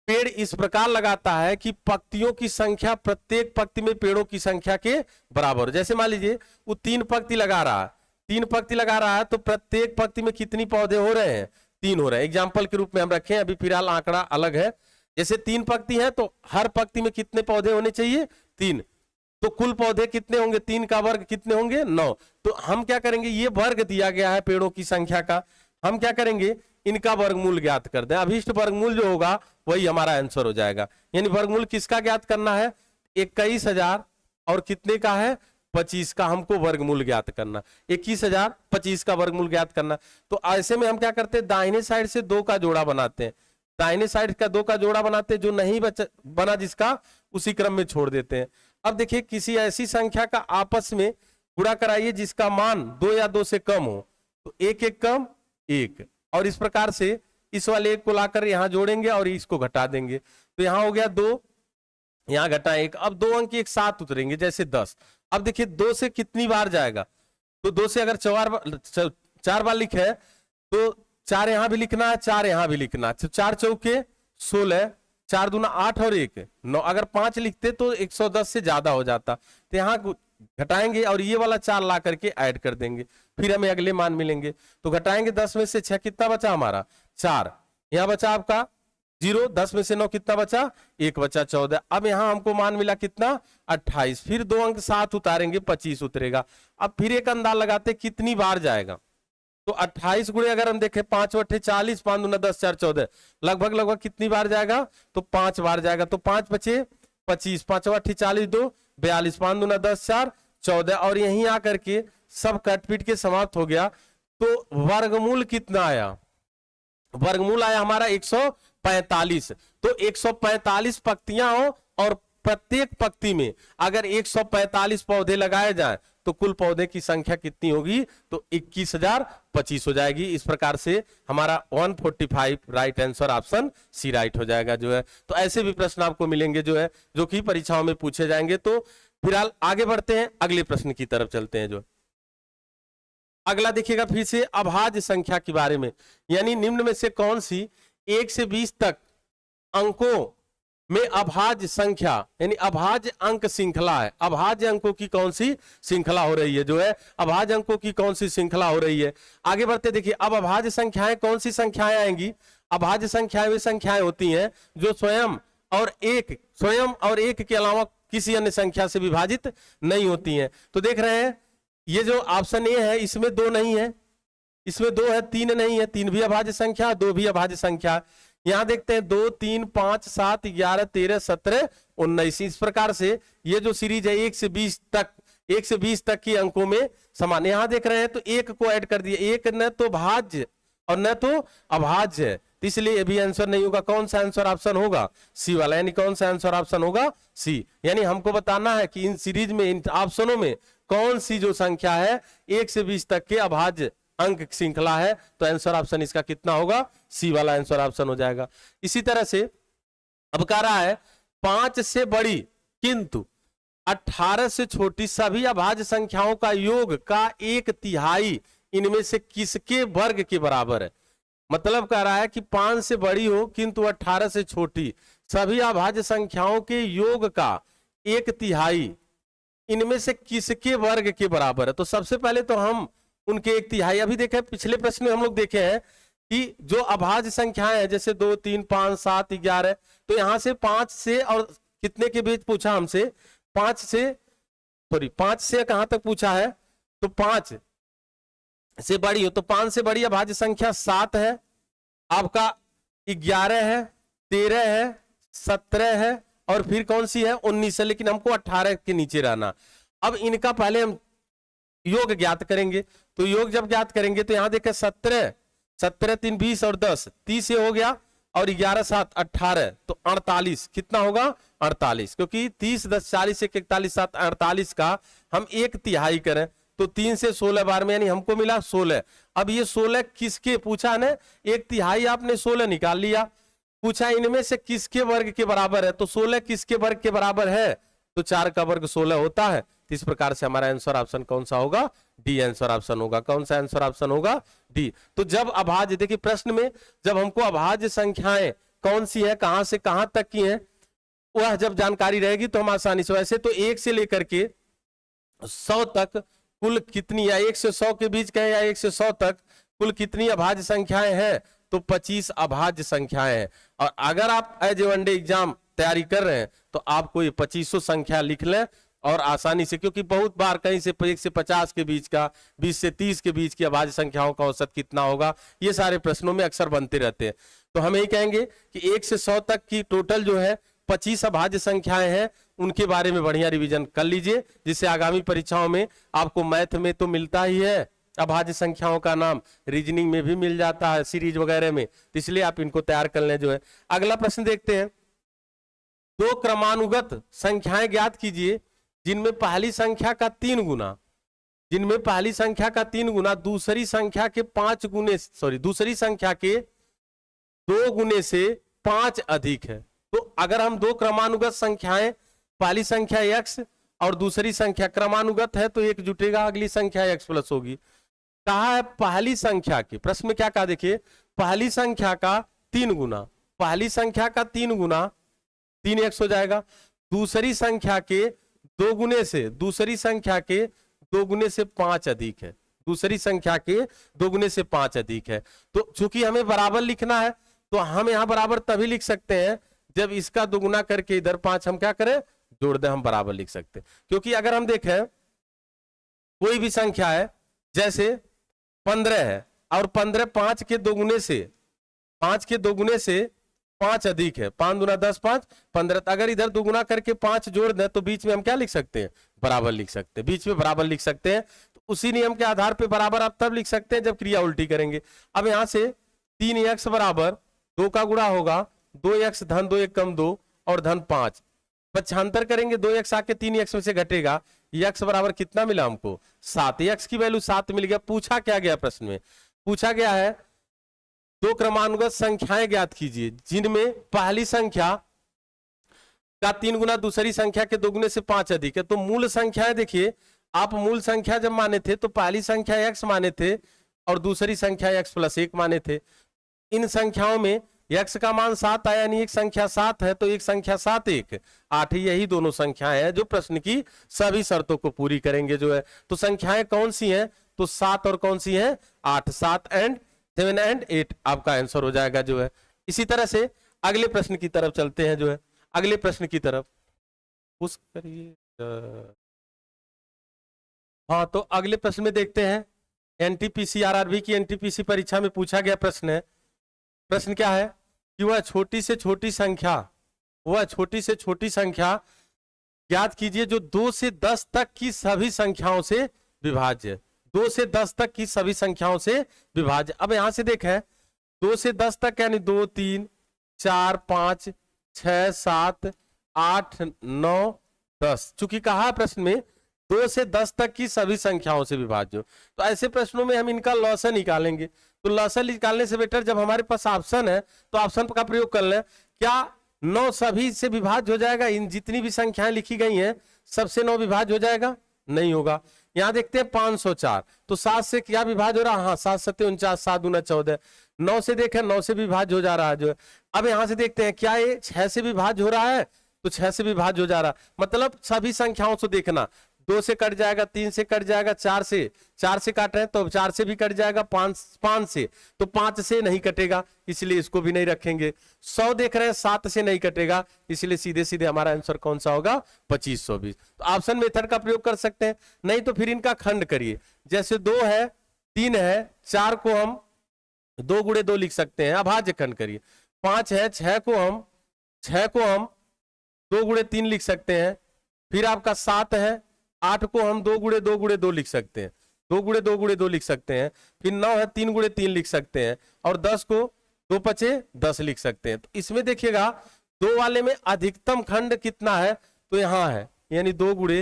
पेड़ इस प्रकार लगाता है कि पंक्तियों की संख्या प्रत्येक पंक्ति में पेड़ों की संख्या के बराबर। जैसे मान लीजिए वो 3 पंक्ति लगा रहा है, 3 पंक्ति लगा रहा है, तो प्रत्येक पंक्ति में कितनी पौधे हो रहे हैं, 3 हो रहे हैं। एग्जाम्पल के रूप में हम रखें, अभी फिलहाल आंकड़ा अलग है। जैसे 3 पंक्ति है तो हर पंक्ति में कितने पौधे होने चाहिए, 3। तो कुल पौधे कितने होंगे, 3 का वर्ग कितने होंगे, 9। तो हम क्या करेंगे, ये वर्ग दिया गया है पेड़ों की संख्या का, हम क्या करेंगे, इनका वर्गमूल ज्ञात कर दें। अभीष्ट वर्गमूल जो होगा वही हमारा आंसर हो जाएगा। यानी वर्गमूल किसका ज्ञात करना है, 21,000 और कितने का है, 25 का हमको वर्गमूल ज्ञात करना, 21,025 का वर्गमूल ज्ञात करना। तो ऐसे में हम क्या करते हैं, दाहिने साइड से 2 का जोड़ा बनाते हैं, दाहिने साइड का 2 का जोड़ा बनाते हैं, जो नहीं बना जिसका उसी क्रम में छोड़ देते हैं। अब देखिए, किसी ऐसी संख्या का आपस में गुणा कराइए जिसका मान 2 या 2 से कम हो, तो 1 1 कम 1, और इस प्रकार से इस वाले 1 को लाकर यहां जोड़ेंगे और इसको घटा देंगे। तो यहां हो गया 2, यहां घटा 1, अब 2 अंक एक साथ उतरेंगे, जैसे 10। अब देखिए 2 से कितनी बार जाएगा, तो 2 से अगर 4 बार लिखे है तो 4 यहां भी लिखना है, 4 यहां भी लिखना है। 4 चौके 16, 4 दूना 8 और 1 9। अगर 5 लिखते तो 110 से ज्यादा हो जाता। तो यहाँ घटाएंगे और ये वाला 4 ला करके ऐड कर देंगे, फिर हमें अगले मान मिलेंगे। तो घटाएंगे, 10 में से 6 कितना बचा हमारा, 4। यहाँ बचा आपका 0, 10 में से 9 कितना बचा, 1 बचा 14। अब यहाँ हमको मान मिला कितना, 28। फिर 2 अंक साथ उतारेंगे, 25 उतरेगा। अब फिर एक अंदाज लगाते कितनी बार जाएगा, तो 28 गुणे अगर हम देखें 5 × 40, 5 दूना 10, 4 14, लगभग कितनी बार जाएगा, तो 5 बार जाएगा। तो 5 बचे 25, 5 × 40 2 42, 5 दूना 10, 4 14, और यहीं आकर के सब कटपीट के समाप्त हो गया। तो वर्गमूल कितना आया, वर्गमूल आया हमारा 145। तो 145 पंक्तियां हो और प्रत्येक पंक्ति में अगर 145 पौधे लगाए जाएं तो कुल पौधे की संख्या कितनी होगी, तो 21,025 हो जाएगी। इस प्रकार से हमारा 145 right answer option C right हो जाएगा जो है। तो ऐसे भी प्रश्न आपको मिलेंगे जो है, जो कि परीक्षाओं में पूछे जाएंगे। तो फिलहाल आगे बढ़ते हैं, अगले प्रश्न की तरफ चलते हैं। जो अगला देखिएगा फिर से अभाज्य संख्या के बारे में, यानी निम्न में से कौन सी 1 से 20 तक अंकों में अभाज्य संख्या यानी अभाज्य अंक श्रृंखला है। अभाज्य अंकों की कौन सी श्रृंखला हो रही है, जो है अभाज्य अंकों की कौन सी श्रृंखला हो रही है। आगे बढ़ते देखिए, अब अभाज्य संख्याएं कौन सी संख्याएं आएंगी, अभाज्य संख्याएं वे संख्याएं होती हैं जो स्वयं और एक के अलावा किसी अन्य संख्या से विभाजित नहीं होती हैं। तो देख रहे हैं ये जो ऑप्शन ए है इसमें 2 नहीं है, इसमें 2 है, 3 नहीं है, 3 भी अभाज्य संख्या, 2 भी अभाज्य संख्या। यहां देखते हैं 2, 3, 5, 7, 11, 13, 17, 19। इस प्रकार से ये जो सीरीज है 1 से 20 तक की अंकों में समान। यहां देख रहे हैं तो 1 को ऐड कर दिया, 1 न तो भाज्य और न तो अभाज्य है, तो इसलिए ये भी आंसर नहीं होगा। कौन सा आंसर ऑप्शन होगा? सी वाला। यानी कौन सा आंसर ऑप्शन होगा? सी। यानी हमको बताना है कि इन सीरीज में, इन ऑप्शनों में कौन सी जो संख्या है 1 से 20 तक के अभाज्य अंक श्रृंखला है, तो आंसर ऑप्शन इसका कितना होगा? सी वाला आंसर ऑप्शन हो जाएगा। इसी तरह से अब कह रहा है 5 से बड़ी किंतु 18 से छोटी सभी अभाज्य संख्याओं का योग का 1/3 इनमें से किसके वर्ग के बराबर है? मतलब कह रहा है कि 5 से बड़ी हो किंतु 18 से छोटी सभी अभाज्य संख्याओं के योग का 1/3 इनमें से किसके वर्ग के बराबर है। तो सबसे पहले तो हम उनके 1/3, अभी देखे पिछले प्रश्न में हम लोग देखे हैं कि जो अभाज्य संख्याएं हैं जैसे 2, 3, 5, 7, 11, तो यहां से 5 से और कितने के बीच पूछा हमसे? 5 से कहां तक पूछा है? तो 5 से बड़ी हो, तो 5 से बड़ी अभाज्य संख्या 7 है, आपका 11 है, 13 है, 17 है और फिर कौन सी है? 19 है, लेकिन हमको 18 के नीचे रहना। अब इनका पहले हम योग ज्ञात करेंगे। तो योग जब ज्ञात करेंगे तो यहां देखें 17, 3 20 और 10 30 हो गया और 11 7 18, तो 48 कितना होगा? 48, क्योंकि 30 10 40 1 41 7 48 का हम 1/3 करें तो 3 से 16 बार में, यानी हमको मिला 16। अब ये 16 किसके पूछा ने? 1/3 आपने 16 निकाल लिया। पूछा इनमें से किसके वर्ग के बराबर है, तो 16 किसके वर्ग के बराबर है? तो 4 का वर्ग 16 होता है। तो इस प्रकार से हमारा आंसर ऑप्शन कौन सा होगा? डी आंसर ऑप्शन होगा। कौन सा आंसर ऑप्शन होगा? डी। तो जब अभाज्य, देखिए प्रश्न में जब हमको अभाज्य संख्याएं कौन सी है, कहां से कहां तक की हैं, वह जब जानकारी रहेगी तो हम आसानी से, वैसे तो 1 से लेकर के 100 तक कुल कितनी, या 1 से 100 के बीच कहें या 1 से 100 तक कुल कितनी अभाज्य संख्याएं हैं? तो 25 अभाज्य संख्याएं हैं। और अगर आप एज ए वनडे एग्जाम तैयारी कर रहे हैं तो आपको ये 2500 संख्या लिख लें और आसानी से, क्योंकि बहुत बार कहीं से 1 से 50 के बीच का, 20 से 30 के बीच की अभाज्य संख्याओं का औसत कितना होगा, ये सारे प्रश्नों में अक्सर बनते रहते हैं। तो हम यही कहेंगे कि 1 से 100 तक की टोटल जो है 25 अभाज्य संख्याएं हैं, उनके बारे में बढ़िया रिवीजन कर लीजिए, जिससे आगामी परीक्षाओं में आपको मैथ में तो मिलता ही है अभाज्य संख्याओं का नाम, रीजनिंग में भी मिल जाता है, सीरीज वगैरह में, तो इसलिए आप इनको तैयार कर लें जो है। अगला प्रश्न देखते हैं, 2 क्रमानुगत संख्याएं ज्ञात कीजिए जिनमें पहली संख्या का 3 गुना, जिनमें पहली संख्या का 3 गुना दूसरी संख्या के 5 गुने, दूसरी संख्या के 2 गुने से 5 अधिक है। तो अगर हम 2 क्रमानुगत संख्याएं, पहली संख्या x और दूसरी संख्या क्रमानुगत है तो एक जुटेगा, अगली संख्या x प्लस होगी। कहा है पहली संख्या के, प्रश्न में क्या कहा देखिए, पहली संख्या का 3 गुना, पहली संख्या का 3 गुना 3x हो जाएगा, दूसरी संख्या के 2 गुने से, दूसरी संख्या के 2 गुने से 5 अधिक है, दूसरी संख्या के 2 गुने से 5 अधिक है। तो चूंकि हमें बराबर लिखना है तो हम यहां बराबर तभी लिख सकते हैं जब इसका 2 गुना करके इधर 5 हम क्या करें, जोड़ दें, हम बराबर लिख सकते हैं। क्योंकि अगर हम देखें कोई भी संख्या है, जैसे 15 है और 15 5 के 2 गुने से, 5 के 2 गुने से 5 अधिक है, 5 दूना 10 5 15, अगर इधर 2 गुना करके 5 जोड़ दें तो बीच में हम क्या लिख सकते हैं, बराबर लिख सकते हैं, बीच में बराबर लिख सकते हैं। तो उसी नियम के आधार पे बराबर आप तब लिख सकते हैं जब क्रिया उल्टी करेंगे। अब यहां से 3x बराबर 2 का गुणा होगा 2x धन 2 1 कम 2 और धन 5, पक्षांतर करेंगे 2x आके 3x में से घटेगा, x बराबर कितना मिला हमको 7, x की वैल्यू 7 मिल गया। पूछा क्या गया, प्रश्न में पूछा गया है 2 क्रमानुगत संख्याएं ज्ञात कीजिए जिनमें पहली संख्या का 3 गुना दूसरी संख्या के 2 गुने से 5 अधिक है। तो मूल संख्याएं देखिए, आप मूल संख्या जब माने थे तो पहली संख्या x माने थे और दूसरी संख्या x प्लस 1 माने थे। इन संख्याओं में x का मान 7 आया, यानी एक संख्या 7 है तो एक संख्या 7 1 8, यही दोनों संख्याएं हैं जो प्रश्न की सभी शर्तों को पूरी करेंगे जो है। तो संख्याएं कौन सी हैं, तो 7 और कौन सी हैं 8, 7 एंड 7 एंड 8 आपका आंसर हो जाएगा जो है। इसी तरह से अगले प्रश्न की तरफ चलते हैं जो है, अगले प्रश्न की तरफ पुश करिए। हाँ, तो अगले प्रश्न में देखते हैं एनटीपीसी आरआरबी की एनटीपीसी परीक्षा में पूछा गया प्रश्न है। प्रश्न क्या है कि वह छोटी से छोटी संख्या ज्ञात कीजिए जो 2 से 10 तक की सभी संख्याओं से विभाज्य। 2 से 10 तक की सभी संख्याओं से विभाज्य। अब यहां से देखें 2 से 10 तक यानी 2 3 4 5 6 7 8 9 10, चूंकि कहा प्रश्न में 2 से 10 तक की सभी संख्याओं से विभाज्य, तो ऐसे प्रश्नों में हम इनका लॉसन निकालेंगे। तो लॉसन निकालने से बेटर जब हमारे पास ऑप्शन है तो ऑप्शन का प्रयोग कर लें। क्या 9 सभी से विभाज्य हो जाएगा? इन जितनी भी संख्याएं लिखी गई हैं सबसे 9 विभाज्य हो जाएगा? नहीं होगा। यहां देखते हैं 504, तो 7 से क्या विभाज्य हो रहा है? हाँ, 7 7 49, 7 दूना 14। 9 से देखें 9 से विभाज्य हो जा रहा है जो है। अब यहां से देखते हैं क्या ये 6 से विभाज्य हो रहा है? तो 6 से विभाज्य हो जा रहा। मतलब सभी संख्याओं से देखना, 2 से कट जाएगा, 3 से कट जाएगा, 4 से काट रहे हैं तो 4 से भी कट जाएगा, 5 से, तो 5 से नहीं कटेगा, इसलिए इसको भी नहीं रखेंगे। 100 देख रहे हैं 7 से नहीं कटेगा, इसलिए सीधे सीधे हमारा आंसर कौन सा होगा? 2520। तो ऑप्शन मेथड का प्रयोग कर सकते हैं, नहीं तो फिर इनका खंड करिए। जैसे 2 है 3 है 4 को हम 2 गुणे 2 लिख सकते हैं, अभाज्य खंड करिए। 5 है 6 को हम 2 गुणे 3 लिख सकते हैं। फिर आपका 7 है 8 को हम 2 गुणे 2 लिख सकते हैं, 2 गुणे 2 लिख सकते हैं। फिर 9 है 3 गुणे 3 लिख सकते हैं, और 10 को 2 पचे 10 लिख सकते हैं। तो इसमें देखिएगा 2 वाले में अधिकतम खंड कितना है? तो यहाँ है, यानी 2 गुणे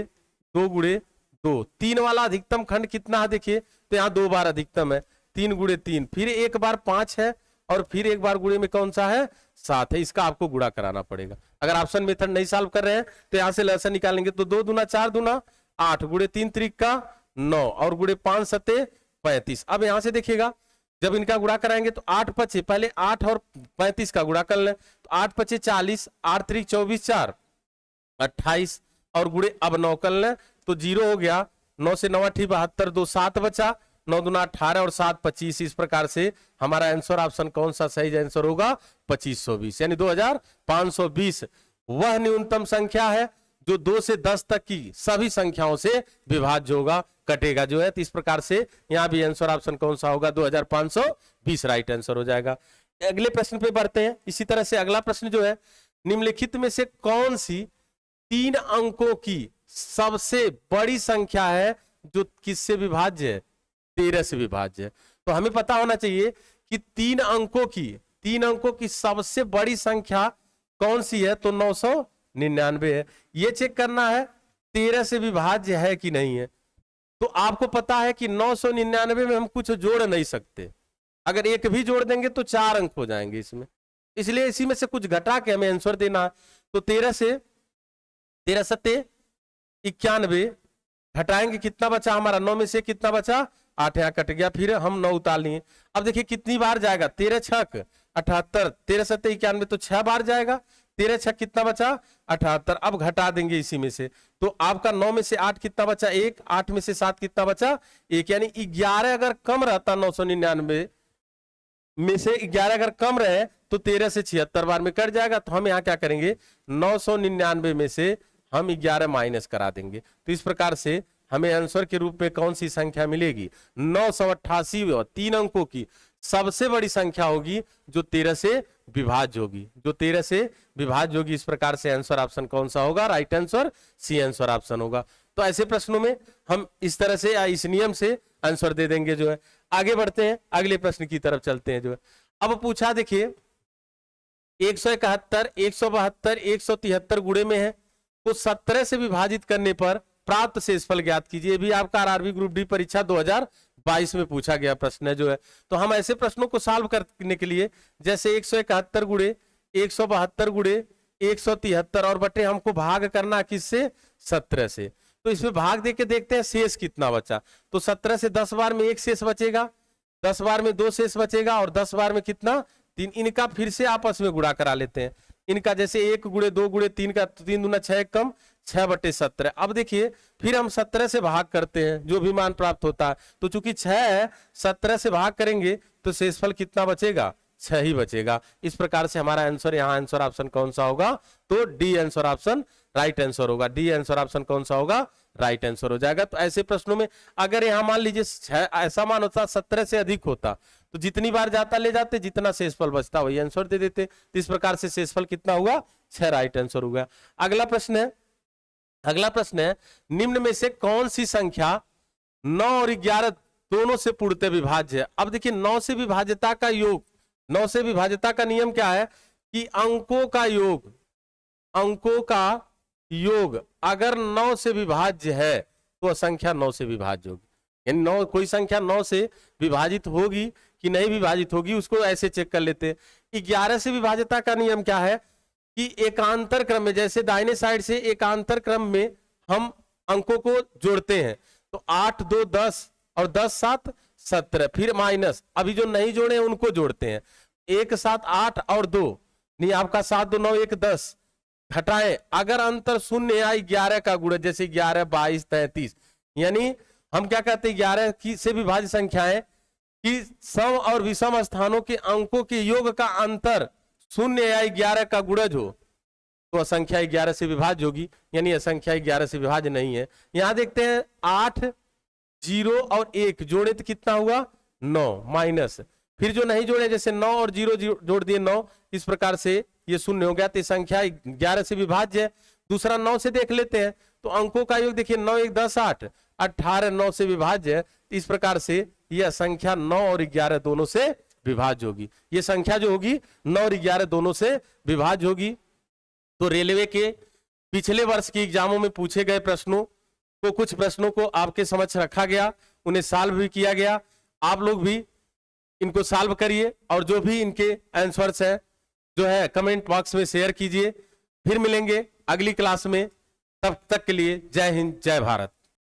2। 3 वाला अधिकतम खंड कितना है? देखिए तो यहाँ 2 बार अधिकतम है, 3 गुणे 3, फिर एक बार 5 है, और फिर एक बार गुणे में कौन सा है? 7 है। इसका आपको गुणा कराना पड़ेगा। अगर ऑप्शन मेथड नहीं सॉल्व कर रहे हैं तो यहां से लसन निकालेंगे, तो 2 दूना 4 दूना 8, गुणे 3 त्रिक का 9, और गुणे 5 सते 35। अब यहां से देखिएगा जब इनका गुणा कराएंगे तो 8 पचे, पहले 8 और 35 का गुणा कर लें, तो 8 पचे 40, 8 त्रिक 24, 4 28, और गुणे अब 9 कर लें तो 0 हो गया। 9 से 9 8 72, 2 7 बचा, 9 दूना 18 और 7 25। इस प्रकार से हमारा आंसर ऑप्शन कौन सा सही आंसर होगा? 2520, यानी 2520 वह न्यूनतम संख्या है जो 2 से 10 तक की सभी संख्याओं से विभाज्य होगा, कटेगा जो है। तो इस प्रकार से यहां भी आंसर ऑप्शन कौन सा होगा? 2520 राइट आंसर हो जाएगा। अगले प्रश्न पे बढ़ते हैं। इसी तरह से अगला प्रश्न जो है, निम्नलिखित में से कौन सी 3 अंकों की सबसे बड़ी संख्या है जो किससे विभाज्य है? 13 से विभाज्य है। तो हमें पता होना चाहिए कि 3 अंकों की सबसे बड़ी संख्या कौन सी है? तो 999 है। ये चेक करना है 13 से विभाज्य है कि नहीं है। तो आपको पता है कि 999 में हम कुछ जोड़ नहीं सकते, अगर एक भी जोड़ देंगे तो 4 अंक हो जाएंगे इसमें, इसलिए इसी में से कुछ घटा के हमें आंसर देना है। तो 13 सत्ते 91 घटाएंगे, कितना बचा हमारा? 9 में से कितना बचा? 8, यहाँ कट गया, फिर हम 9 उतार लिए। अब देखिए कितनी बार जाएगा? 13 छक 78, 13 सत्ते 91, तो 6 बार जाएगा। 13 छक कितना बचा? 78। अब घटा देंगे इसी में से, तो आपका 9 में से 8 कितना बचा? 1, 8 में से 7 कितना बचा? 1, यानी 11 अगर कम रहता 999 में से 11 अगर कम रहे तो 13 से 76 बार में कट जाएगा। तो हम यहाँ क्या करेंगे? 999 में से हम 11 माइनस करा देंगे। तो इस प्रकार से हमें आंसर के रूप में कौन सी संख्या मिलेगी? 988 और 3 अंकों की सबसे बड़ी संख्या होगी जो 13 से विभाज्य होगी, इस प्रकार से आंसर ऑप्शन कौन सा होगा? Right answer C answer option होगा। तो ऐसे प्रश्नों में हम इस तरह से या इस नियम से आंसर दे देंगे जो है। आगे बढ़ते हैं, अगले प्रश्न की तरफ चलते हैं जो है। अब पूछा देखिए 171, 172, 173 गुणे में है, तो 17 से विभाजित करने पर प्राप्त शेषफल ज्ञात कीजिए। भी आपका आरआरबी ग्रुप डी परीक्षा 2022 में पूछा गया प्रश्न है जो है। तो हम ऐसे प्रश्नों को सॉल्व करने के लिए, जैसे 171 गुणे 172 गुणे 173 और बटे हमको भाग करना किससे? 17 से। तो इसमें भाग देके देखते हैं शेष कितना बचा। तो 17 से 10 बार में 1 शेष बचेगा, 10 बार में 2 शेष बचेगा, और 10 बार में कितना? 3। इनका फिर से आपस में गुणा करा लेते हैं। इनका जैसे 1 गुणे 2 गुणे 3 का 3 दूना 6 कम 6 बटे 17। अब देखिए फिर हम 17 से भाग करते हैं, जो भी मान प्राप्त होता है। तो चूंकि 6 है, 17 से भाग करेंगे तो शेषफल कितना बचेगा? 6 ही बचेगा। इस प्रकार से हमारा आंसर यहाँ आंसर ऑप्शन कौन सा होगा? तो D answer option right answer होगा। डी आंसर ऑप्शन कौन सा होगा, राइट आंसर हो जाएगा। तो ऐसे प्रश्नों में अगर यहाँ मान लीजिए ऐसा मान होता 17 से अधिक होता तो जितनी बार जाता ले जाते, जितना शेषफल बचता वही आंसर दे देते। तो इस प्रकार से शेषफल कितना हुआ, 6 राइट आंसर हो गया। अगला प्रश्न है निम्न में से कौन सी संख्या 9 और 11 दोनों से पूर्णतः विभाज्य है। अब देखिए 9 से विभाज्यता का योग, 9 से विभाज्यता का नियम क्या है कि अंकों का योग अगर 9 से विभाज्य है तो संख्या 9 से विभाज्य होगी। यानी 9 कोई संख्या 9 से विभाजित होगी कि नहीं विभाजित होगी, उसको ऐसे चेक कर लेते हैं। 11 से विभाज्यता का नियम क्या है कि एकांतर क्रम में, जैसे दाहिने साइड से एकांतर क्रम में हम अंकों को जोड़ते हैं तो 8 2 10 और 10 7 17, फिर माइनस, अभी जो नहीं जोड़े उनको जोड़ते हैं 1 7 8 और 2, नहीं आपका 7 2 9 1 10, घटाएं अगर अंतर शून्य या 11 का गुणज, जैसे 11 22 33, यानी हम क्या कहते हैं 11 की से विभाज्य संख्याएं कि सम और विषम स्थानों के अंकों के योग का अंतर शून्य या 11 का गुणज हो तो संख्या 11 से विभाज्य होगी, यानी यह संख्या 11 से विभाज्य नहीं है। यहां देखते हैं 8 0 और 1 जोड़े तो कितना हुआ 9, माइनस, फिर जो नहीं जोड़े जैसे 9 और 0 जोड़ दिए 9, इस प्रकार से ये शून्य हो गया। तो संख्या 11 से विभाज्य है। दूसरा 9 से देख लेते हैं तो अंकों का योग देखिए 9 1 10 8, 18 9 से विभाज्य है। इस प्रकार से यह संख्या 9 और 11 दोनों से विभाज्य होगी। ये संख्या जो होगी 9 और 11 दोनों से विभाज्य होगी। तो रेलवे के पिछले वर्ष के एग्जामों में पूछे गए प्रश्नों को, कुछ प्रश्नों को आपके समक्ष रखा गया, उन्हें सॉल्व भी किया गया। आप लोग भी इनको सॉल्व करिए और जो भी इनके आंसर्स हैं जो है कमेंट बॉक्स में शेयर कीजिए। फिर मिलेंगे अगली क्लास में, तब तक के लिए जय हिंद जय भारत।